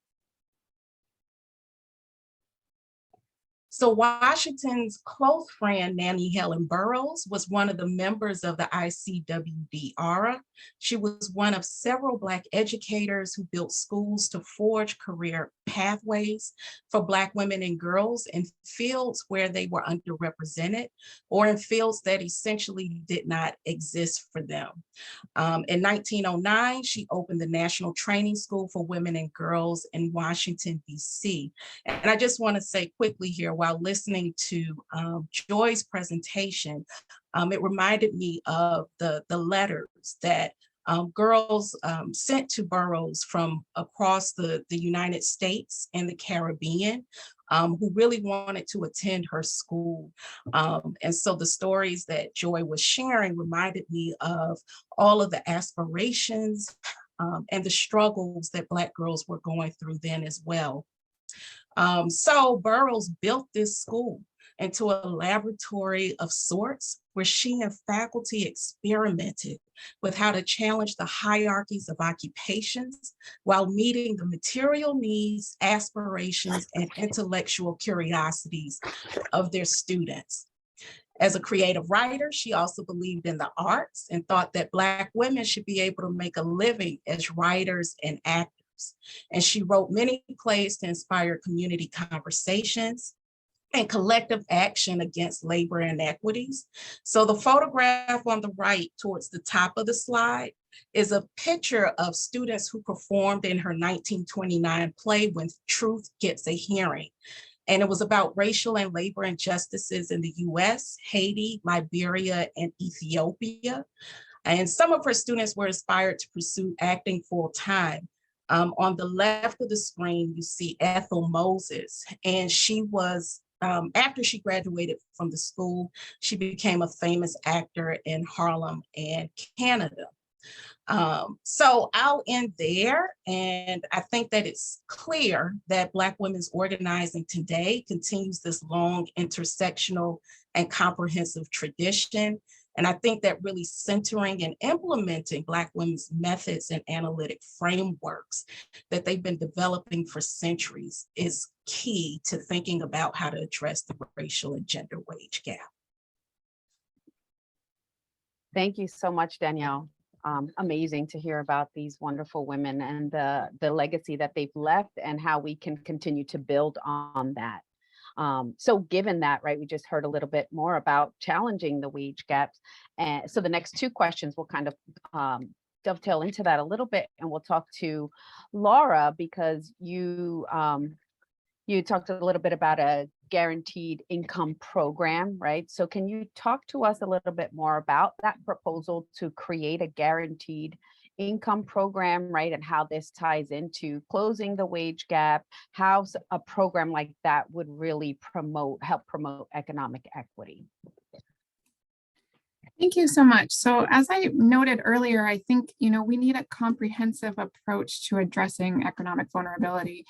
So Washington's close friend, Nannie Helen Burroughs, was one of the members of the ICWD-ARA. She was one of several Black educators who built schools to forge career pathways for Black women and girls in fields where they were underrepresented or in fields that essentially did not exist for them. In 1909, she opened the National Training School for Women and Girls in Washington, DC. And I just want to say quickly here, while listening to Joy's presentation, it reminded me of the letters that girls sent to Burroughs from across the United States and the Caribbean who really wanted to attend her school. And so the stories that Joy was sharing reminded me of all of the aspirations and the struggles that Black girls were going through then as well. So Burroughs built this school into a laboratory of sorts where she and faculty experimented with how to challenge the hierarchies of occupations while meeting the material needs, aspirations, and intellectual curiosities of their students. As a creative writer, she also believed in the arts and thought that Black women should be able to make a living as writers and actors. And she wrote many plays to inspire community conversations, and collective action against labor inequities. So the photograph on the right towards the top of the slide is a picture of students who performed in her 1929 play When Truth Gets a Hearing. And it was about racial and labor injustices in the US, Haiti, Liberia, and Ethiopia. And some of her students were inspired to pursue acting full time. On the left of the screen, you see Ethel Moses, and she was, after she graduated from the school, she became a famous actor in Harlem and Canada. So I'll end there. And I think that it's clear that Black women's organizing today continues this long intersectional and comprehensive tradition. And I think that really centering and implementing Black women's methods and analytic frameworks that they've been developing for centuries is key to thinking about how to address the racial and gender wage gap. Thank you so much, Danielle. Amazing to hear about these wonderful women and the legacy that they've left and how we can continue to build on that. So given that, right, we just heard a little bit more about challenging the wage gaps. And so the next two questions will kind of dovetail into that a little bit, and we'll talk to Laura because you talked a little bit about a guaranteed income program, right? So can you talk to us a little bit more about that proposal to create a guaranteed income program, right? And how this ties into closing the wage gap, how a program like that would really help promote economic equity. Thank you so much. So as I noted earlier, I think, we need a comprehensive approach to addressing economic vulnerability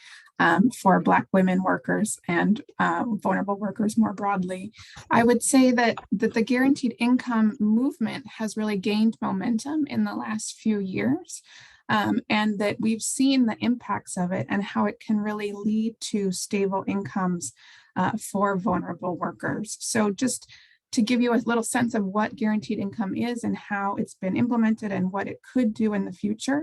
for Black women workers and vulnerable workers more broadly. I would say that the guaranteed income movement has really gained momentum in the last few years. And that we've seen the impacts of it and how it can really lead to stable incomes for vulnerable workers. So just to give you a little sense of what guaranteed income is and how it's been implemented and what it could do in the future.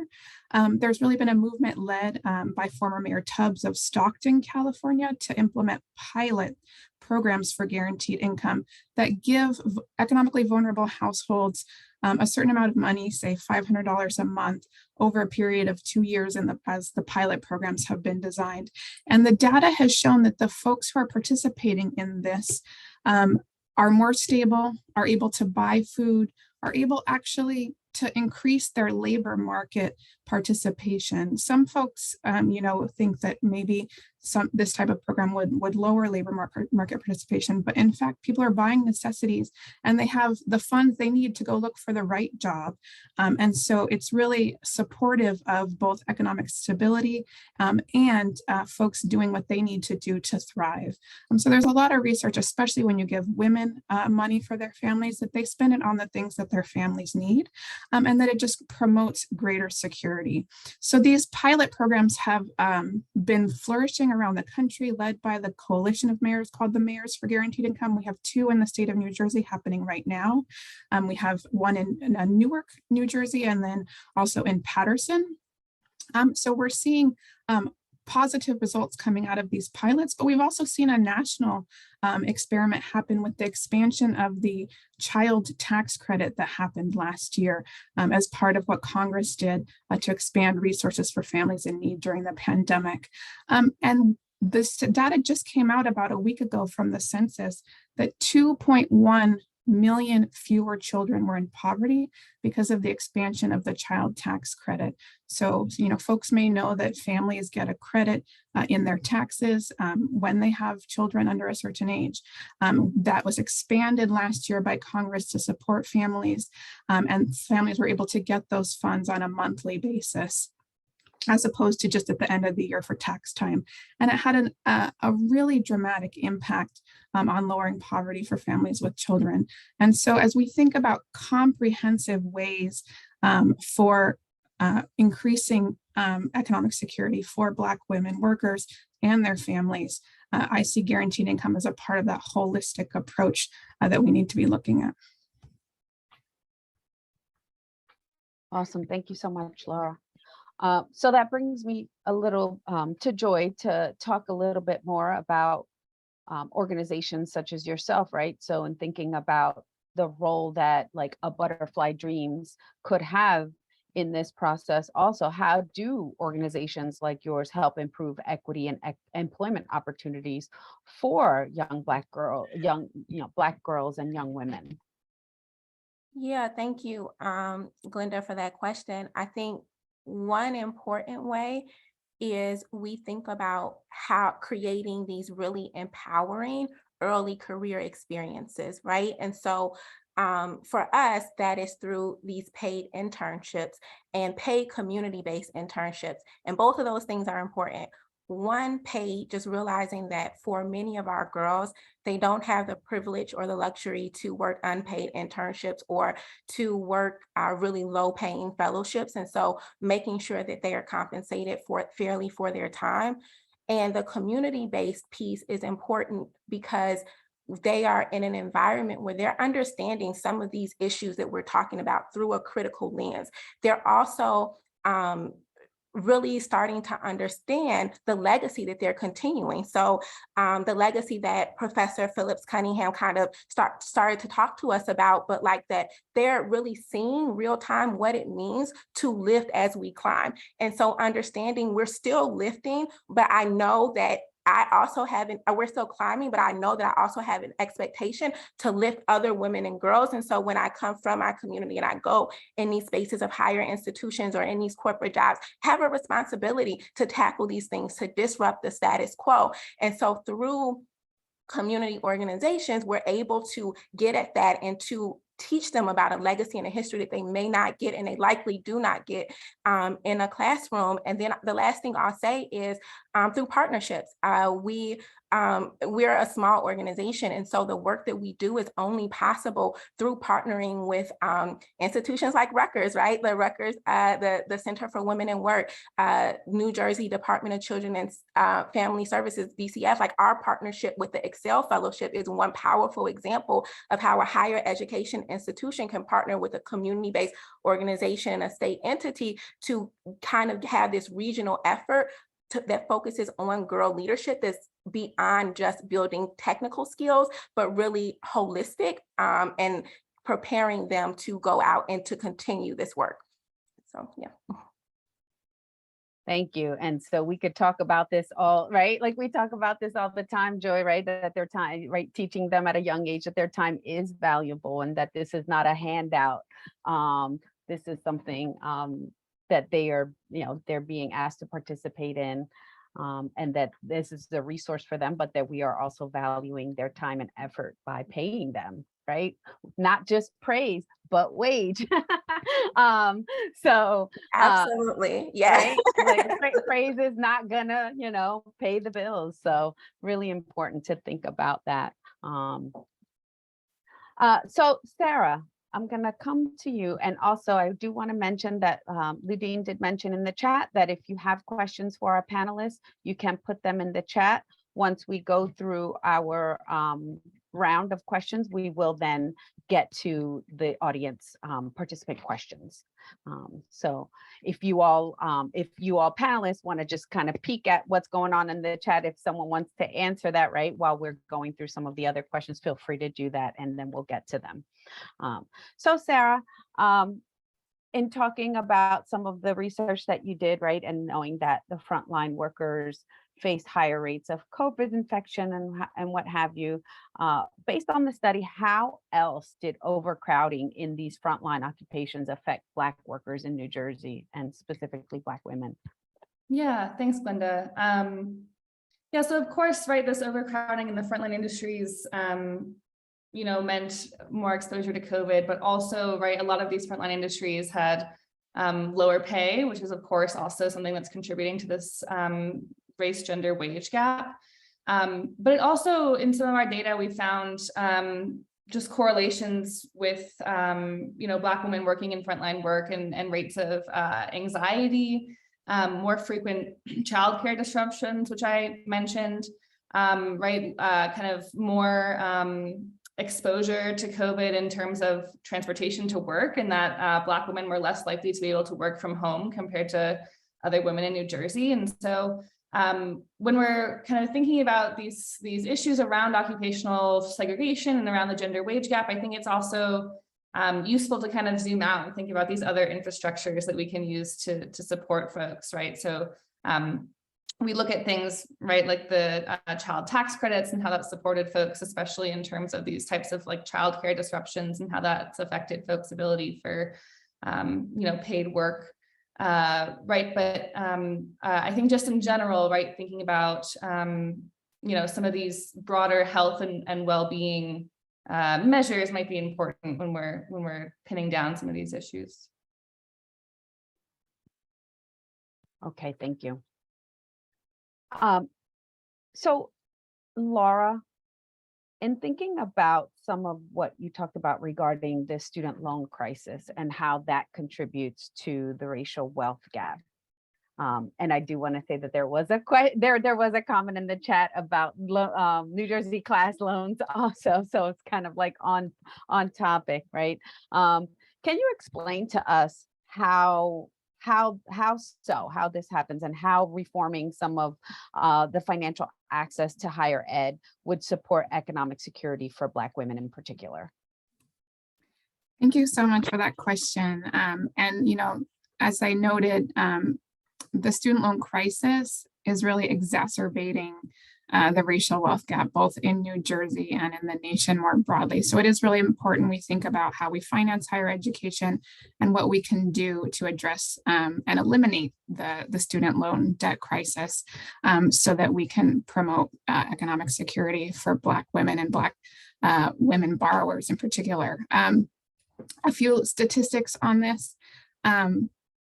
There's really been a movement led by former Mayor Tubbs of Stockton, California, to implement pilot programs for guaranteed income that give economically vulnerable households a certain amount of money, say $500 a month, over a period of 2 years as the pilot programs have been designed. And the data has shown that the folks who are participating in this are more stable, are able to buy food, are able actually to increase their labor market participation. Some folks, think that maybe this type of program would lower labor market participation, but in fact, people are buying necessities and they have the funds they need to go look for the right job. And so it's really supportive of both economic stability and folks doing what they need to do to thrive. So there's a lot of research, especially when you give women money for their families, that they spend it on the things that their families need, and that it just promotes greater security. So these pilot programs have been flourishing around the country, led by the coalition of mayors called the Mayors for Guaranteed Income. We have 2 in the state of New Jersey happening right now. We have one in Newark, New Jersey, and then also in Paterson. So we're seeing positive results coming out of these pilots, but we've also seen a national experiment happen with the expansion of the child tax credit that happened last year as part of what Congress did to expand resources for families in need during the pandemic. And this data just came out about a week ago from the census that 2.1 million fewer children were in poverty because of the expansion of the child tax credit. So, folks may know that families get a credit in their taxes when they have children under a certain age. That was expanded last year by Congress to support families, and families were able to get those funds on a monthly basis, as opposed to just at the end of the year for tax time. And it had a really dramatic impact on lowering poverty for families with children. And so as we think about comprehensive ways for increasing economic security for Black women workers and their families, I see guaranteed income as a part of that holistic approach that we need to be looking at. Awesome. Thank you so much, Laura. So that brings me a little to Joy to talk a little bit more about organizations such as yourself, right? So in thinking about the role that like a Butterfly Dreams could have in this process, also, how do organizations like yours help improve equity and employment opportunities for Black girls and young women? Yeah, thank you, Glenda, for that question. I think one important way is we think about how creating these really empowering early career experiences, right? And so for us, that is through these paid internships and paid community-based internships. And both of those things are important. One, paid, just realizing that for many of our girls, they don't have the privilege or the luxury to work unpaid internships or to work really low paying fellowships. And so making sure that they are compensated for fairly for their time. And the community-based piece is important because they are in an environment where they're understanding some of these issues that we're talking about through a critical lens. They're also really starting to understand the legacy that they're continuing. So the legacy that Professor Phillips Cunningham kind of started to talk to us about, but like that they're really seeing real time what it means to lift as we climb. And so understanding we're still lifting, but I know that I also we're still climbing, but I know that I also have an expectation to lift other women and girls. And so when I come from my community and I go in these spaces of higher institutions or in these corporate jobs, have a responsibility to tackle these things, to disrupt the status quo. And so through community organizations, we're able to get at that and to teach them about a legacy and a history that they may not get and they likely do not get in a classroom. And then the last thing I'll say is through partnerships. We're a small organization, and so the work that we do is only possible through partnering with institutions like Rutgers, right? The Rutgers, the Center for Women in Work, New Jersey Department of Children and Family Services, DCF. Like our partnership with the Excel Fellowship is one powerful example of how a higher education institution can partner with a community-based organization and a state entity to kind of have this regional effort that focuses on girl leadership that's beyond just building technical skills, but really holistic and preparing them to go out and to continue this work. So, yeah. Thank you. And so we could talk about this all, right? Like we talk about this all the time, Joy, right? That their time, right? Teaching them at a young age that their time is valuable and that this is not a handout. This is something that they are, they're being asked to participate in, and that this is the resource for them, but that we are also valuing their time and effort by paying them, right? Not just praise, but wage. So absolutely, yeah. Right? Like, praise is not gonna, pay the bills. So really important to think about that. So Sarah, I'm going to come to you. And also, I do want to mention that Ludine did mention in the chat that if you have questions for our panelists, you can put them in the chat. Once we go through our round of questions, we will then get to the audience participant questions. So if you all panelists want to just kind of peek at what's going on in the chat, if someone wants to answer that right while we're going through some of the other questions, feel free to do that and then we'll get to them. So Sarah, in talking about some of the research that you did, right, and knowing that the frontline workers face higher rates of COVID infection and what have you, based on the study, how else did overcrowding in these frontline occupations affect Black workers in New Jersey and specifically Black women? Yeah, thanks, Glenda. Yeah, so of course, right, this overcrowding in the frontline industries meant more exposure to COVID, but also, right, a lot of these frontline industries had lower pay, which is of course also something that's contributing to this race gender wage gap. But it also, in some of our data, we found just correlations with Black women working in frontline work and rates of anxiety, more frequent childcare disruptions, which I mentioned, right, kind of more exposure to COVID in terms of transportation to work, and that Black women were less likely to be able to work from home compared to other women in New Jersey. And so when we're kind of thinking about these issues around occupational segregation and around the gender wage gap, I think it's also useful to kind of zoom out and think about these other infrastructures that we can use to support folks, right? So we look at things, right, like the child tax credits and how that's supported folks, especially in terms of these types of like childcare disruptions and how that's affected folks' ability for, paid work, right? But I think just in general, right, thinking about, some of these broader health and well-being measures might be important when we're pinning down some of these issues. Okay, thank you. So Laura, in thinking about some of what you talked about regarding the student loan crisis and how that contributes to the racial wealth gap. And I do want to say that there was a there was a comment in the chat about New Jersey class loans also, so it's kind of like on topic, right? Can you explain to us how this happens and how reforming some of the financial access to higher ed would support economic security for Black women in particular? Thank you so much for that question. And, as I noted, the student loan crisis is really exacerbating the racial wealth gap, both in New Jersey and in the nation more broadly. So it is really important we think about how we finance higher education and what we can do to address and eliminate the student loan debt crisis so that we can promote economic security for Black women and Black women borrowers in particular. A few statistics on this.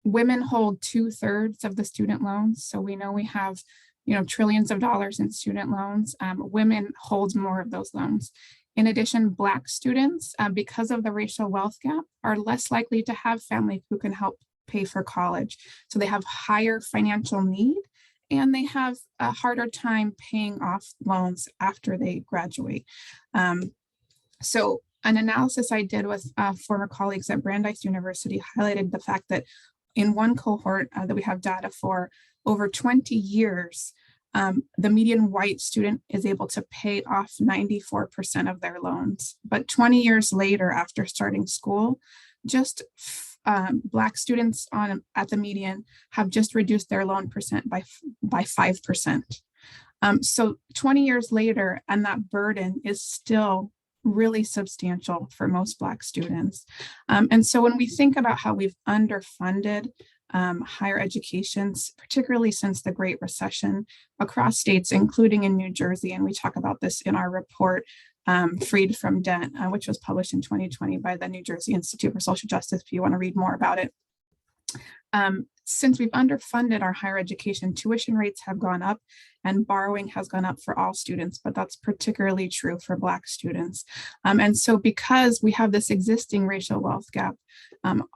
Women hold 2/3 of the student loans. So we know we have trillions of dollars in student loans. Women hold more of those loans. In addition, Black students, because of the racial wealth gap, are less likely to have family who can help pay for college. So they have higher financial need and they have a harder time paying off loans after they graduate. So an analysis I did with former colleagues at Brandeis University highlighted the fact that in one cohort that we have data for, over 20 years, the median white student is able to pay off 94% of their loans. But 20 years later, after starting school, just Black students at the median have just reduced their loan percent by 5%. So 20 years later, and that burden is still really substantial for most Black students. And so when we think about how we've underfunded higher education, particularly since the Great Recession across states, including in New Jersey, and we talk about this in our report, Freed from Debt, which was published in 2020 by the New Jersey Institute for Social Justice, if you want to read more about it. Since we've underfunded our higher education, tuition rates have gone up and borrowing has gone up for all students, but that's particularly true for Black students. And so because we have this existing racial wealth gap,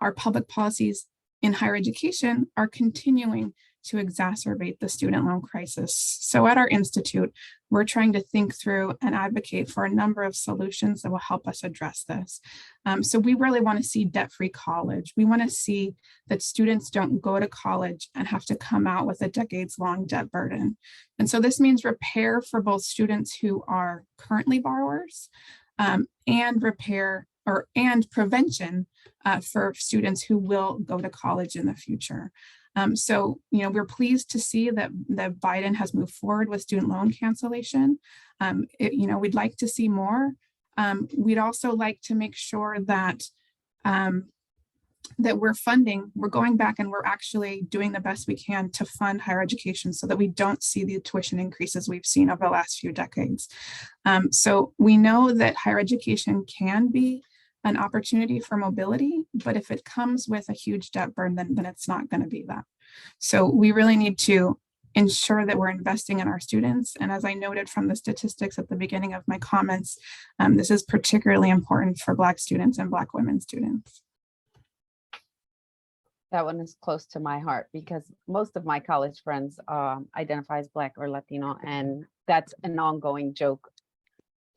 our public policies in higher education are continuing to exacerbate the student loan crisis. So at our institute, we're trying to think through and advocate for a number of solutions that will help us address this. So we really want to see debt-free college. We want to see that students don't go to college and have to come out with a decades-long debt burden. And so this means repair for both students who are currently borrowers and prevention for students who will go to college in the future. So, we're pleased to see that Biden has moved forward with student loan cancellation. We'd like to see more. We'd also like to make sure that that we're going back and we're actually doing the best we can to fund higher education so that we don't see the tuition increases we've seen over the last few decades. So we know that higher education can be an opportunity for mobility, but if it comes with a huge debt burden, then it's not going to be that. So we really need to ensure that we're investing in our students. And as I noted from the statistics at the beginning of my comments, this is particularly important for Black students and Black women students. That one is close to my heart because most of my college friends identify as Black or Latino, and that's an ongoing joke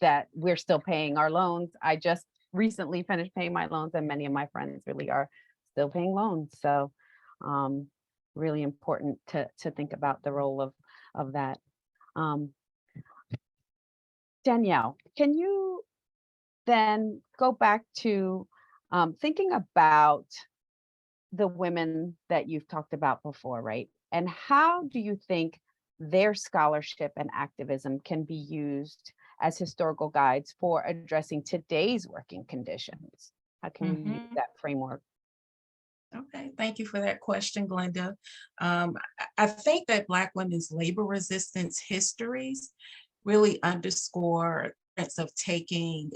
that we're still paying our loans. I just recently finished paying my loans and many of my friends really are still paying loans. So really important to think about the role of that. Danielle, can you then go back to thinking about the women that you've talked about before, right? And how do you think their scholarship and activism can be used as historical guides for addressing today's working conditions? How can we use that framework? Okay, thank you for that question, Glenda. I think that Black women's labor resistance histories really underscore the sense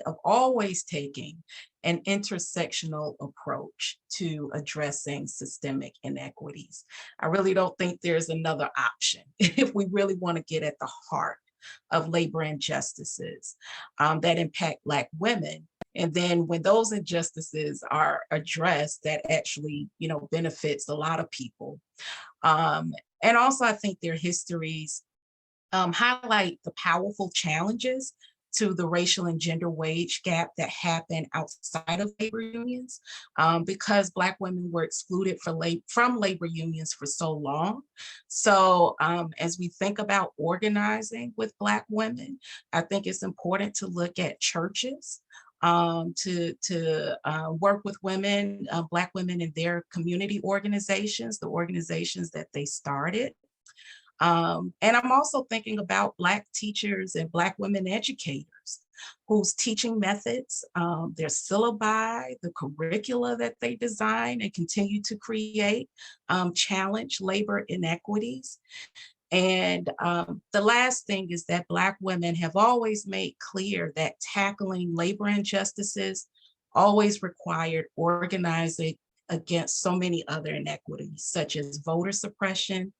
of always taking an intersectional approach to addressing systemic inequities. I really don't think there's another option if we really want to get at the heart of labor injustices that impact Black women. And then when those injustices are addressed, that actually, benefits a lot of people. And also, I think their histories highlight the powerful challenges to the racial and gender wage gap that happen outside of labor unions, because Black women were excluded from labor unions for so long. So as we think about organizing with Black women, I think it's important to look at churches, to work with women, Black women in their community organizations, the organizations that they started. And I'm also thinking about Black teachers and Black women educators whose teaching methods, their syllabi, the curricula that they design and continue to create, challenge labor inequities. And the last thing is that Black women have always made clear that tackling labor injustices always required organizing against so many other inequities, such as voter suppression,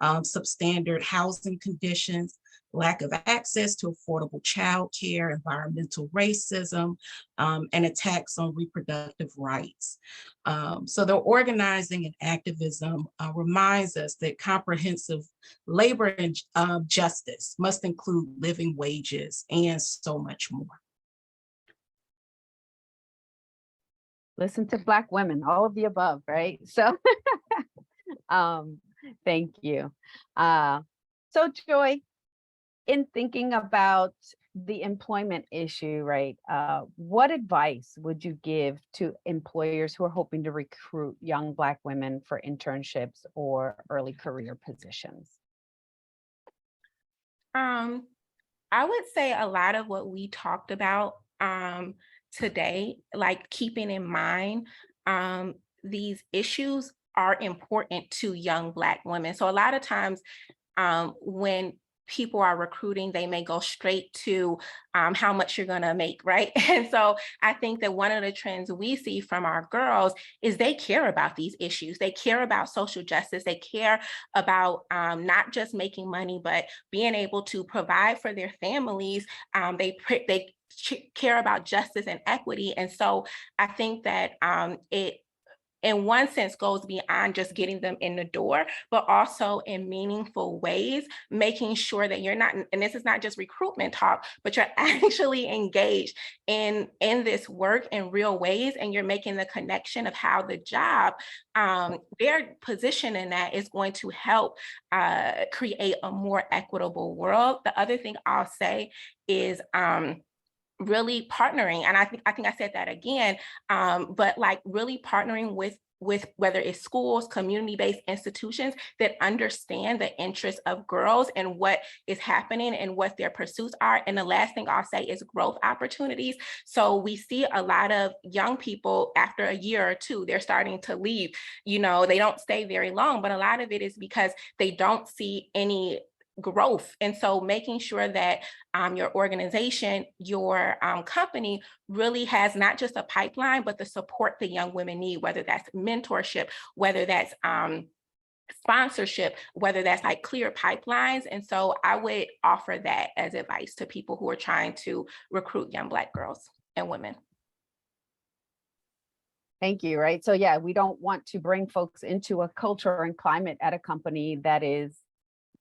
substandard housing conditions, lack of access to affordable childcare, environmental racism, and attacks on reproductive rights. So the organizing and activism reminds us that comprehensive labor and justice must include living wages and so much more. Listen to Black women, all of the above, right? So thank you. So Joy, in thinking about the employment issue, right? What advice would you give to employers who are hoping to recruit young Black women for internships or early career positions? I would say a lot of what we talked about today, like keeping in mind these issues are important to young Black women. So a lot of times when people are recruiting, they may go straight to how much you're gonna make, right? And so I think that one of the trends we see from our girls is they care about these issues. They care about social justice. They care about not just making money, but being able to provide for their families. They care about justice and equity. And so I think that it in one sense goes beyond just getting them in the door, but also in meaningful ways, making sure that you're not, and this is not just recruitment talk, but you're actually engaged in this work in real ways, and you're making the connection of how the job, their position in that is going to help create a more equitable world. The other thing I'll say is, really partnering, and I think I said that again, but like really partnering with whether it's schools, community-based institutions that understand the interests of girls and what is happening and what their pursuits are. And the last thing I'll say is growth opportunities. So we see a lot of young people after a year or two, they're starting to leave. You know, they don't stay very long, but a lot of it is because they don't see any growth. And so making sure that your organization, your company really has not just a pipeline, but the support the young women need, whether that's mentorship, whether that's sponsorship, whether that's like clear pipelines. And so I would offer that as advice to people who are trying to recruit young Black girls and women. Thank you. Right. So yeah, we don't want to bring folks into a culture and climate at a company that is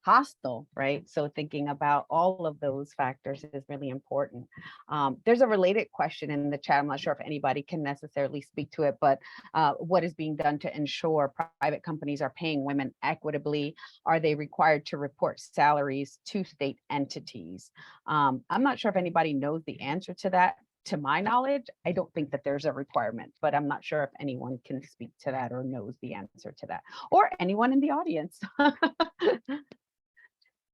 hostile, right? So thinking about all of those factors is really important. There's a related question in the chat. I'm not sure if anybody can necessarily speak to it, but what is being done to ensure private companies are paying women equitably? Are they required to report salaries to state entities? I'm not sure if anybody knows the answer to that. To my knowledge, I don't think that there's a requirement, but I'm not sure if anyone can speak to that or knows the answer to that, or anyone in the audience.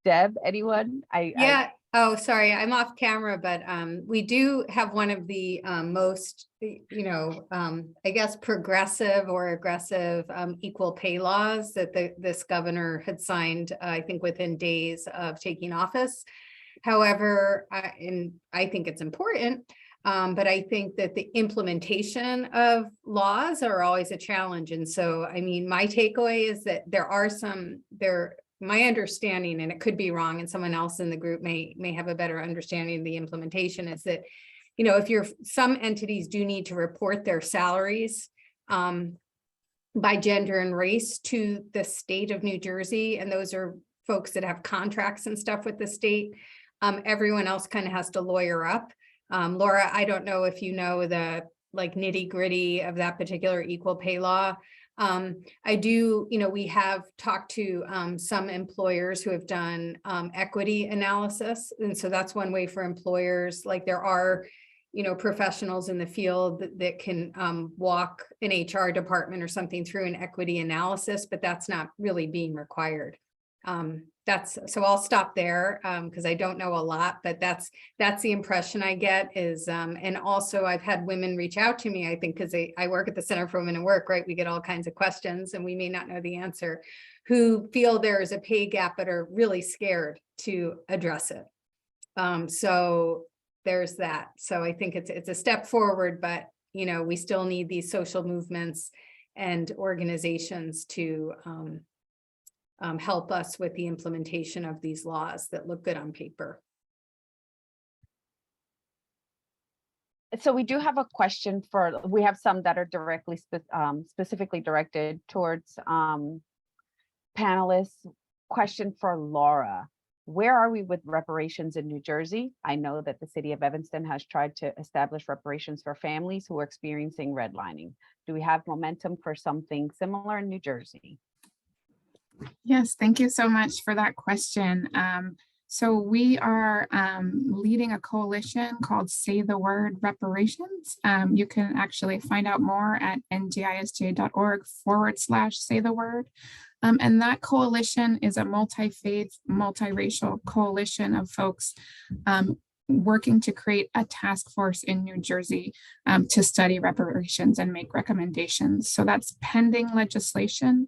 Deb, anyone? Yeah. Oh, sorry, I'm off camera, but we do have one of the most, I guess, progressive or aggressive equal pay laws that this governor had signed, I think within days of taking office. However, I think it's important, but I think that the implementation of laws are always a challenge. And so, I mean, my takeaway is that my understanding, and it could be wrong, and someone else in the group may have a better understanding of the implementation, is that, if some entities do need to report their salaries by gender and race to the state of New Jersey, and those are folks that have contracts and stuff with the state. Everyone else kind of has to lawyer up. Laura, I don't know if you know the nitty gritty of that particular equal pay law. I do, we have talked to some employers who have done equity analysis. And so that's one way for employers, like there are, professionals in the field that can walk an HR department or something through an equity analysis, but that's not really being required. So I'll stop there because I don't know a lot, but that's the impression I get is, and also I've had women reach out to me, I think, because I work at the Center for Women in Work, right? We get all kinds of questions and we may not know the answer, who feel there is a pay gap, but are really scared to address it. So there's that. So I think it's a step forward, but, we still need these social movements and organizations to help us with the implementation of these laws that look good on paper. So we do have a question we have some that are directly specifically directed towards panelists. Question for Laura. Where are we with reparations in New Jersey? I know that the city of Evanston has tried to establish reparations for families who are experiencing redlining. Do we have momentum for something similar in New Jersey? Yes, thank you so much for that question. So we are leading a coalition called Say the Word Reparations. You can actually find out more at njisj.org/say the word. And that coalition is a multi-faith, multiracial coalition of folks working to create a task force in New Jersey to study reparations and make recommendations. So that's pending legislation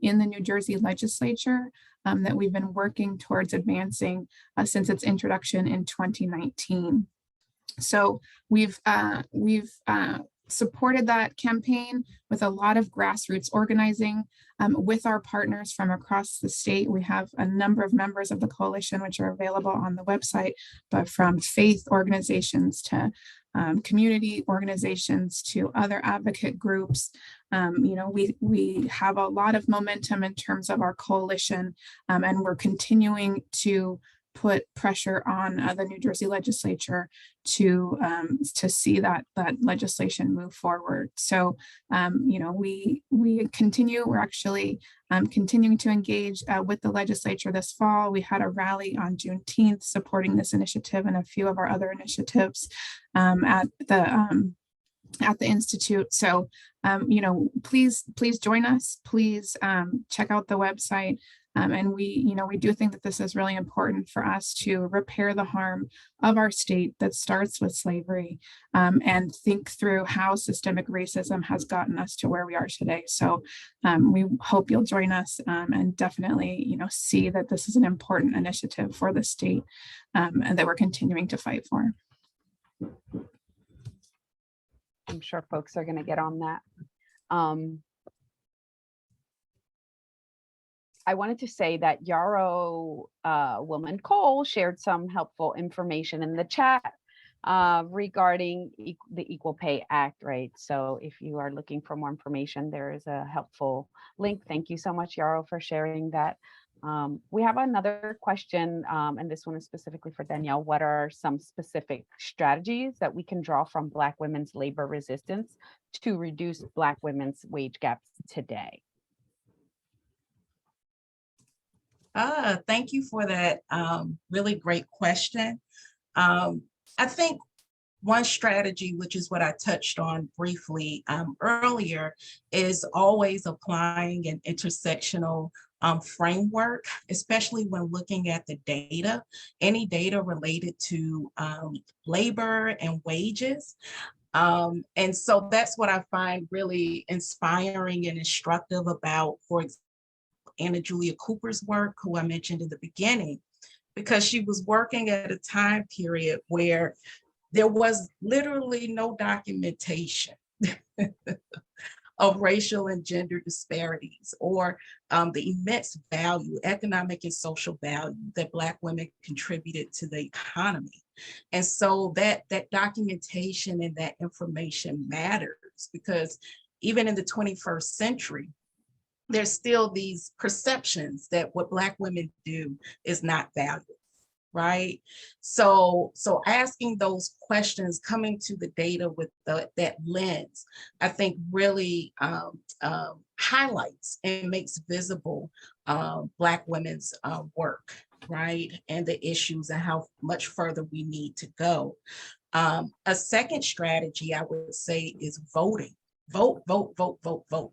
in the New Jersey legislature that we've been working towards advancing since its introduction in 2019. So we've supported that campaign with a lot of grassroots organizing with our partners from across the state. We have a number of members of the coalition, which are available on the website, but from faith organizations to community organizations to other advocate groups. We have a lot of momentum in terms of our coalition, and we're continuing to put pressure on the New Jersey legislature to see that legislation move forward. So, we're actually continuing to engage with the legislature this fall. We had a rally on Juneteenth supporting this initiative and a few of our other initiatives at the Institute. So, please join us. Please check out the website. And we do think that this is really important for us to repair the harm of our state that starts with slavery, and think through how systemic racism has gotten us to where we are today. So we hope you'll join us and definitely, see that this is an important initiative for the state and that we're continuing to fight for. I'm sure folks are going to get on that. I wanted to say that Yarrow Woman Cole shared some helpful information in the chat regarding the Equal Pay Act, right? So if you are looking for more information, there is a helpful link. Thank you so much, Yarrow, for sharing that. We have another question, and this one is specifically for Danielle. What are some specific strategies that we can draw from Black women's labor resistance to reduce Black women's wage gaps today? Thank you for that really great question. I think one strategy, which is what I touched on briefly earlier, is always applying an intersectional framework, especially when looking at the data, any data related to labor and wages. And so that's what I find really inspiring and instructive about, for example, Anna Julia Cooper's work, who I mentioned in the beginning, because she was working at a time period where there was literally no documentation of racial and gender disparities, or the immense value, economic and social value, that Black women contributed to the economy. And so that documentation and that information matters, because even in the 21st century, there's still these perceptions that what Black women do is not valued, right? So asking those questions, coming to the data with that lens, I think really highlights and makes visible Black women's work, right? And the issues and how much further we need to go. A second strategy I would say is voting. Vote, vote, vote, vote, vote.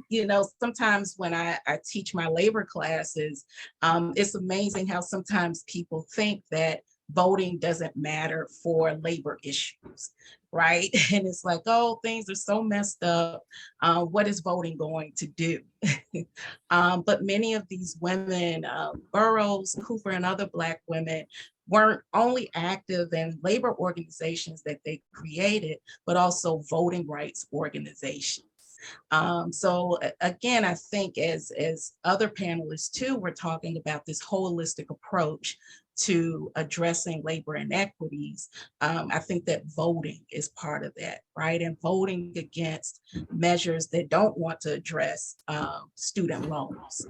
You know, sometimes when I teach my labor classes, it's amazing how sometimes people think that voting doesn't matter for labor issues, right? And it's like, oh, things are so messed up. What is voting going to do? But many of these women, Burroughs, Cooper, and other Black women, weren't only active in labor organizations that they created, but also voting rights organizations. So again, I think as other panelists too, we're talking about this holistic approach to addressing labor inequities. I think that voting is part of that, right? And voting against measures that don't want to address student loans,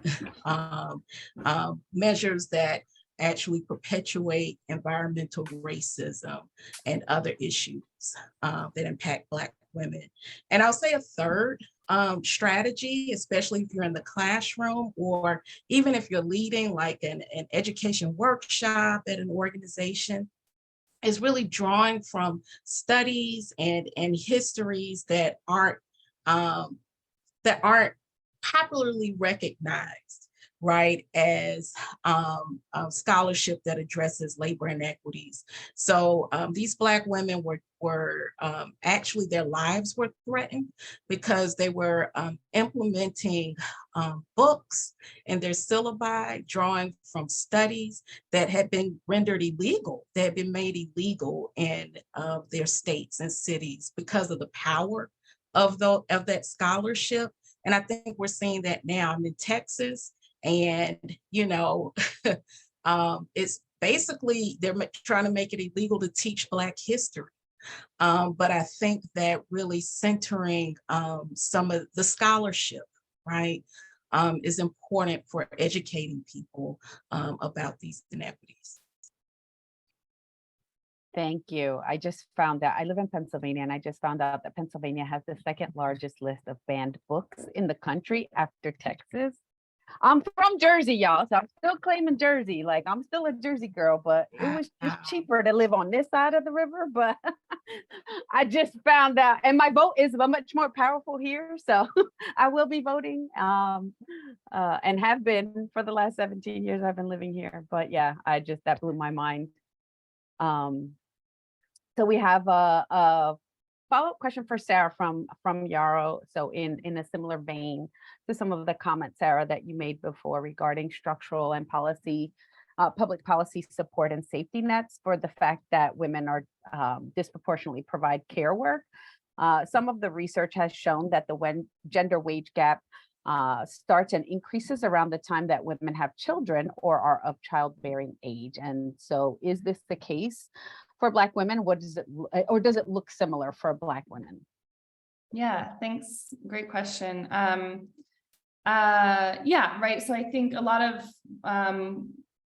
measures that actually perpetuate environmental racism and other issues that impact Black women. And I'll say a third strategy, especially if you're in the classroom, or even if you're leading like an education workshop at an organization, is really drawing from studies and histories that aren't popularly recognized, right, as scholarship that addresses labor inequities. So these Black women were actually, their lives were threatened because they were implementing books in their syllabi, drawing from studies that had been rendered illegal, that had been made illegal in their states and cities because of the power of that scholarship. And I think we're seeing that now. I'm in Texas, and, you know, it's basically, they're trying to make it illegal to teach Black history. But I think that really centering some of the scholarship, right, is important for educating people about these inequities. Thank you. I just found that I live in Pennsylvania, and I just found out that Pennsylvania has the second largest list of banned books in the country after Texas. I'm from Jersey, y'all, so I'm still claiming Jersey. Like, I'm still a Jersey girl, but it was just cheaper to live on this side of the river. But I just found out, and my vote is much more powerful here. So I will be voting and have been for the last 17 years I've been living here. But yeah, that blew my mind. So we have a follow-up question for Sarah from Yarrow. So in a similar vein to some of the comments, Sarah, that you made before regarding structural and policy, public policy support and safety nets for the fact that women are disproportionately provide care work. Some of the research has shown that the gender wage gap starts and increases around the time that women have children or are of childbearing age. And so is this the case for Black women? What does it, or does it look similar for Black women? Yeah, thanks. Great question. Yeah, right. So I think a lot of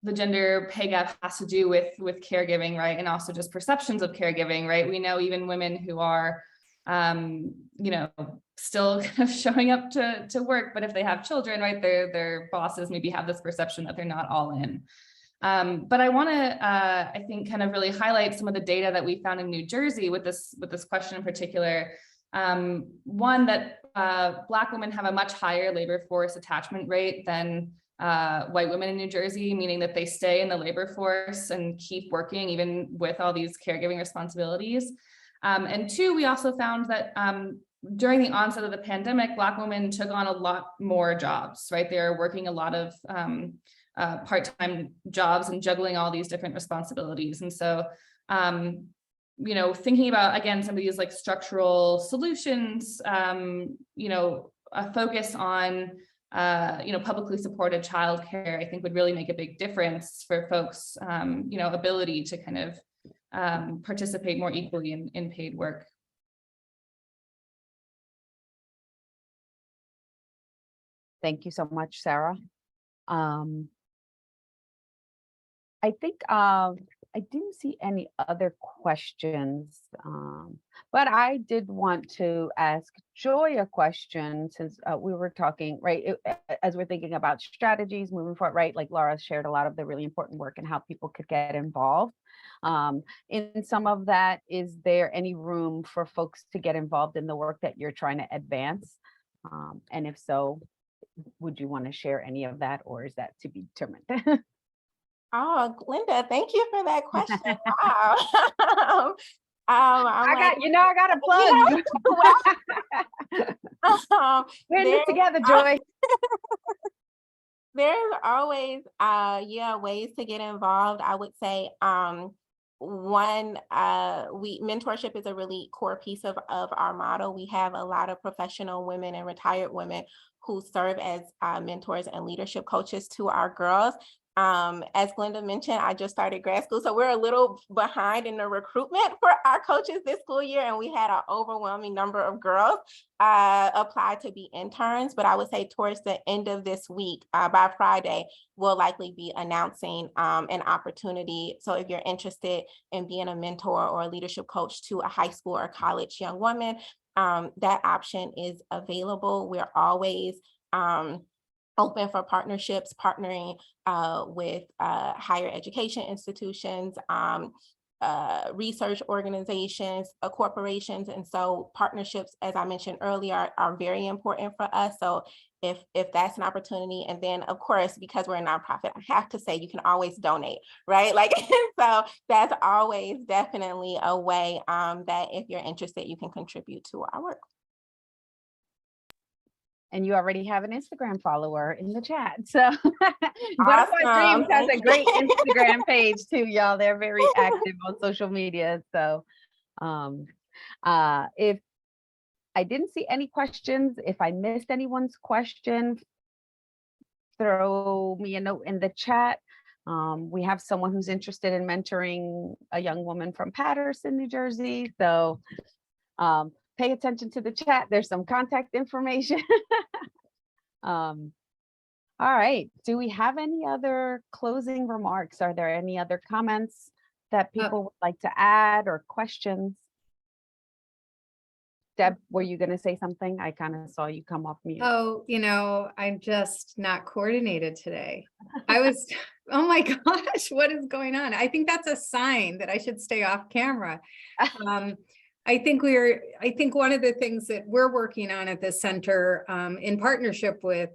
the gender pay gap has to do with caregiving, right? And also just perceptions of caregiving, right? We know even women who are, you know, still kind of showing up to work, but if they have children, right, their bosses maybe have this perception that they're not all in. But I want to, I think, kind of really highlight some of the data that we found in New Jersey with this question in particular. One, that Black women have a much higher labor force attachment rate than white women in New Jersey, meaning that they stay in the labor force and keep working even with all these caregiving responsibilities. And two, we also found that during the onset of the pandemic, Black women took on a lot more jobs, right? They're working a lot of part-time jobs and juggling all these different responsibilities. And so, you know, thinking about, again, some of these like structural solutions, you know, a focus on, you know, publicly supported childcare, I think would really make a big difference for folks, you know, ability to kind of participate more equally in paid work. Thank you so much, Sarah. I think I didn't see any other questions, but I did want to ask Joy a question since we were talking, right, as we're thinking about strategies moving forward, right? Like Laura shared a lot of the really important work and how people could get involved. In some of that, is there any room for folks to get involved in the work that you're trying to advance? And if so, would you want to share any of that, or is that to be determined? Oh, Glenda, thank you for that question. Wow. I got a plug. We're in this together, Joy. There's always ways to get involved. I would say one, mentorship is a really core piece of our model. We have a lot of professional women and retired women who serve as mentors and leadership coaches to our girls. As Glenda mentioned, I just started grad school, so we're a little behind in the recruitment for our coaches this school year, and we had an overwhelming number of girls apply to be interns. But I would say towards the end of this week, by Friday, we'll likely be announcing an opportunity. So if you're interested in being a mentor or a leadership coach to a high school or college young woman, that option is available. We're always open for partnerships, partnering with higher education institutions, research organizations, corporations. And so partnerships, as I mentioned earlier, are very important for us. So if that's an opportunity, and then of course, because we're a nonprofit, I have to say you can always donate, right? Like, so that's always definitely a way that if you're interested, you can contribute to our work. And you already have an Instagram follower in the chat. So Butterfly Dreams has a great Instagram page too, y'all. They're very active on social media. So if I didn't see any questions, if I missed anyone's question, throw me a note in the chat. We have someone who's interested in mentoring a young woman from Paterson, New Jersey. So pay attention to the chat. There's some contact information. All right. Do we have any other closing remarks? Are there any other comments that people would like to add or questions? Deb, were you going to say something? I kind of saw you come off mute. Oh, you know, I'm just not coordinated today. Oh my gosh, what is going on? I think that's a sign that I should stay off camera. I think one of the things that we're working on at the center in partnership with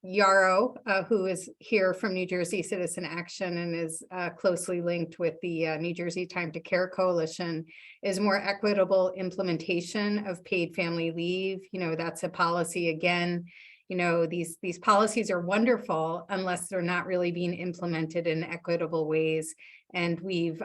Yarrow, who is here from New Jersey Citizen Action and is closely linked with the New Jersey Time to Care Coalition, is more equitable implementation of paid family leave. You know, that's a policy again. You know, these policies are wonderful unless they're not really being implemented in equitable ways. And we've,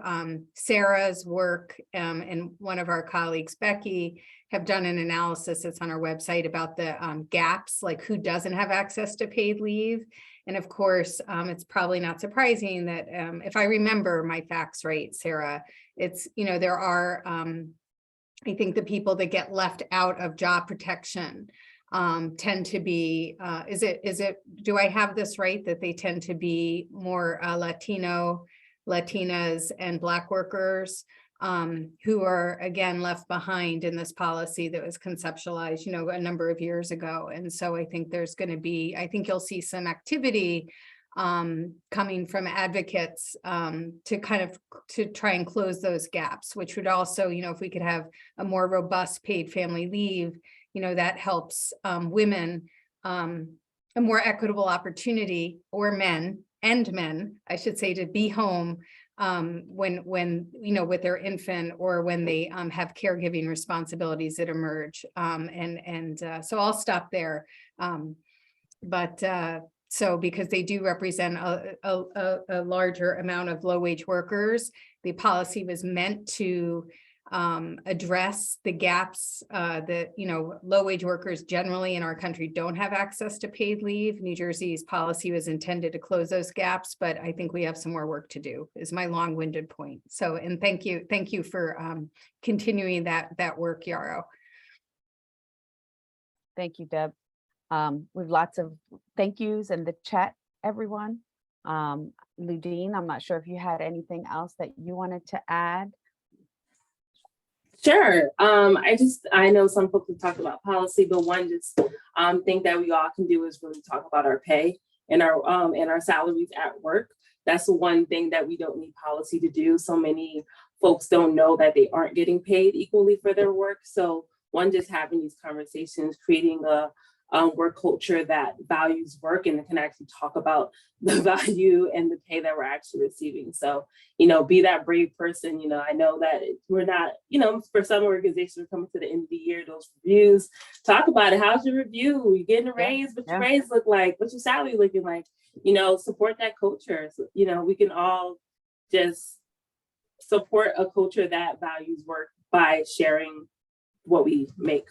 Sarah's work and one of our colleagues, Becky, have done an analysis that's on our website about the gaps, like who doesn't have access to paid leave. And of course, it's probably not surprising that if I remember my facts right, Sarah, it's, you know, there are, I think the people that get left out of job protection tend to be, do I have this right? That they tend to be more Latinas and Black workers who are again left behind in this policy that was conceptualized, a number of years ago. And so I think there's going to be, I think you'll see some activity coming from advocates to try and close those gaps, which would also, if we could have a more robust paid family leave, that helps women a more equitable opportunity, or men, I should say, to be home when with their infant, or when they have caregiving responsibilities that emerge. So I'll stop there. So because they do represent a larger amount of low-wage workers, the policy was meant to address the gaps that, low-wage workers generally in our country don't have access to paid leave. New Jersey's policy was intended to close those gaps, but I think we have some more work to do, is my long-winded point. So, and thank you for continuing that work, Yarrow. Thank you, Deb. We've lots of thank yous in the chat, everyone. Ludine, I'm not sure if you had anything else that you wanted to add. Sure. I know some folks have talked about policy, but one thing that we all can do is really talk about our pay and our salaries at work. That's the one thing that we don't need policy to do. So many folks don't know that they aren't getting paid equally for their work. So just having these conversations, creating a work culture that values work and can actually talk about the value and the pay that we're actually receiving. So, be that brave person. I know that we're not, for some organizations, we're coming to the end of the year, those reviews, talk about it. How's your review? You getting a raise? What's your raise look like? What's your salary looking like? Support that culture. So, we can all just support a culture that values work by sharing what we make.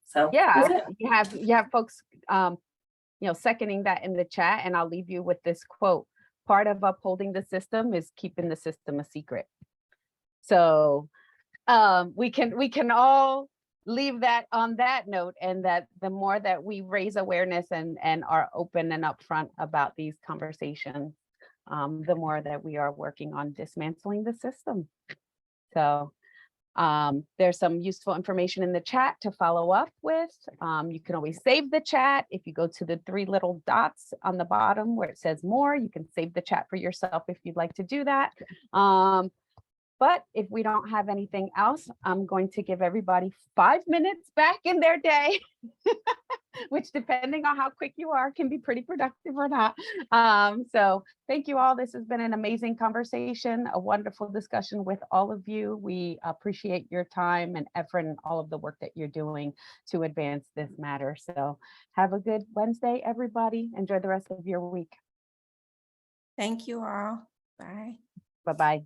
So yeah, you have folks, seconding that in the chat, and I'll leave you with this quote: "Part of upholding the system is keeping the system a secret." So we can all leave that on that note, and that the more that we raise awareness and are open and upfront about these conversations, the more that we are working on dismantling the system. So there's some useful information in the chat to follow up with. You can always save the chat. If you go to the 3 little dots on the bottom where it says more, you can save the chat for yourself if you'd like to do that. But if we don't have anything else, I'm going to give everybody 5 minutes back in their day, which, depending on how quick you are, can be pretty productive or not. So thank you all. This has been an amazing conversation, a wonderful discussion with all of you. We appreciate your time and effort and all of the work that you're doing to advance this matter. So have a good Wednesday, everybody. Enjoy the rest of your week. Thank you all. Bye. Bye-bye.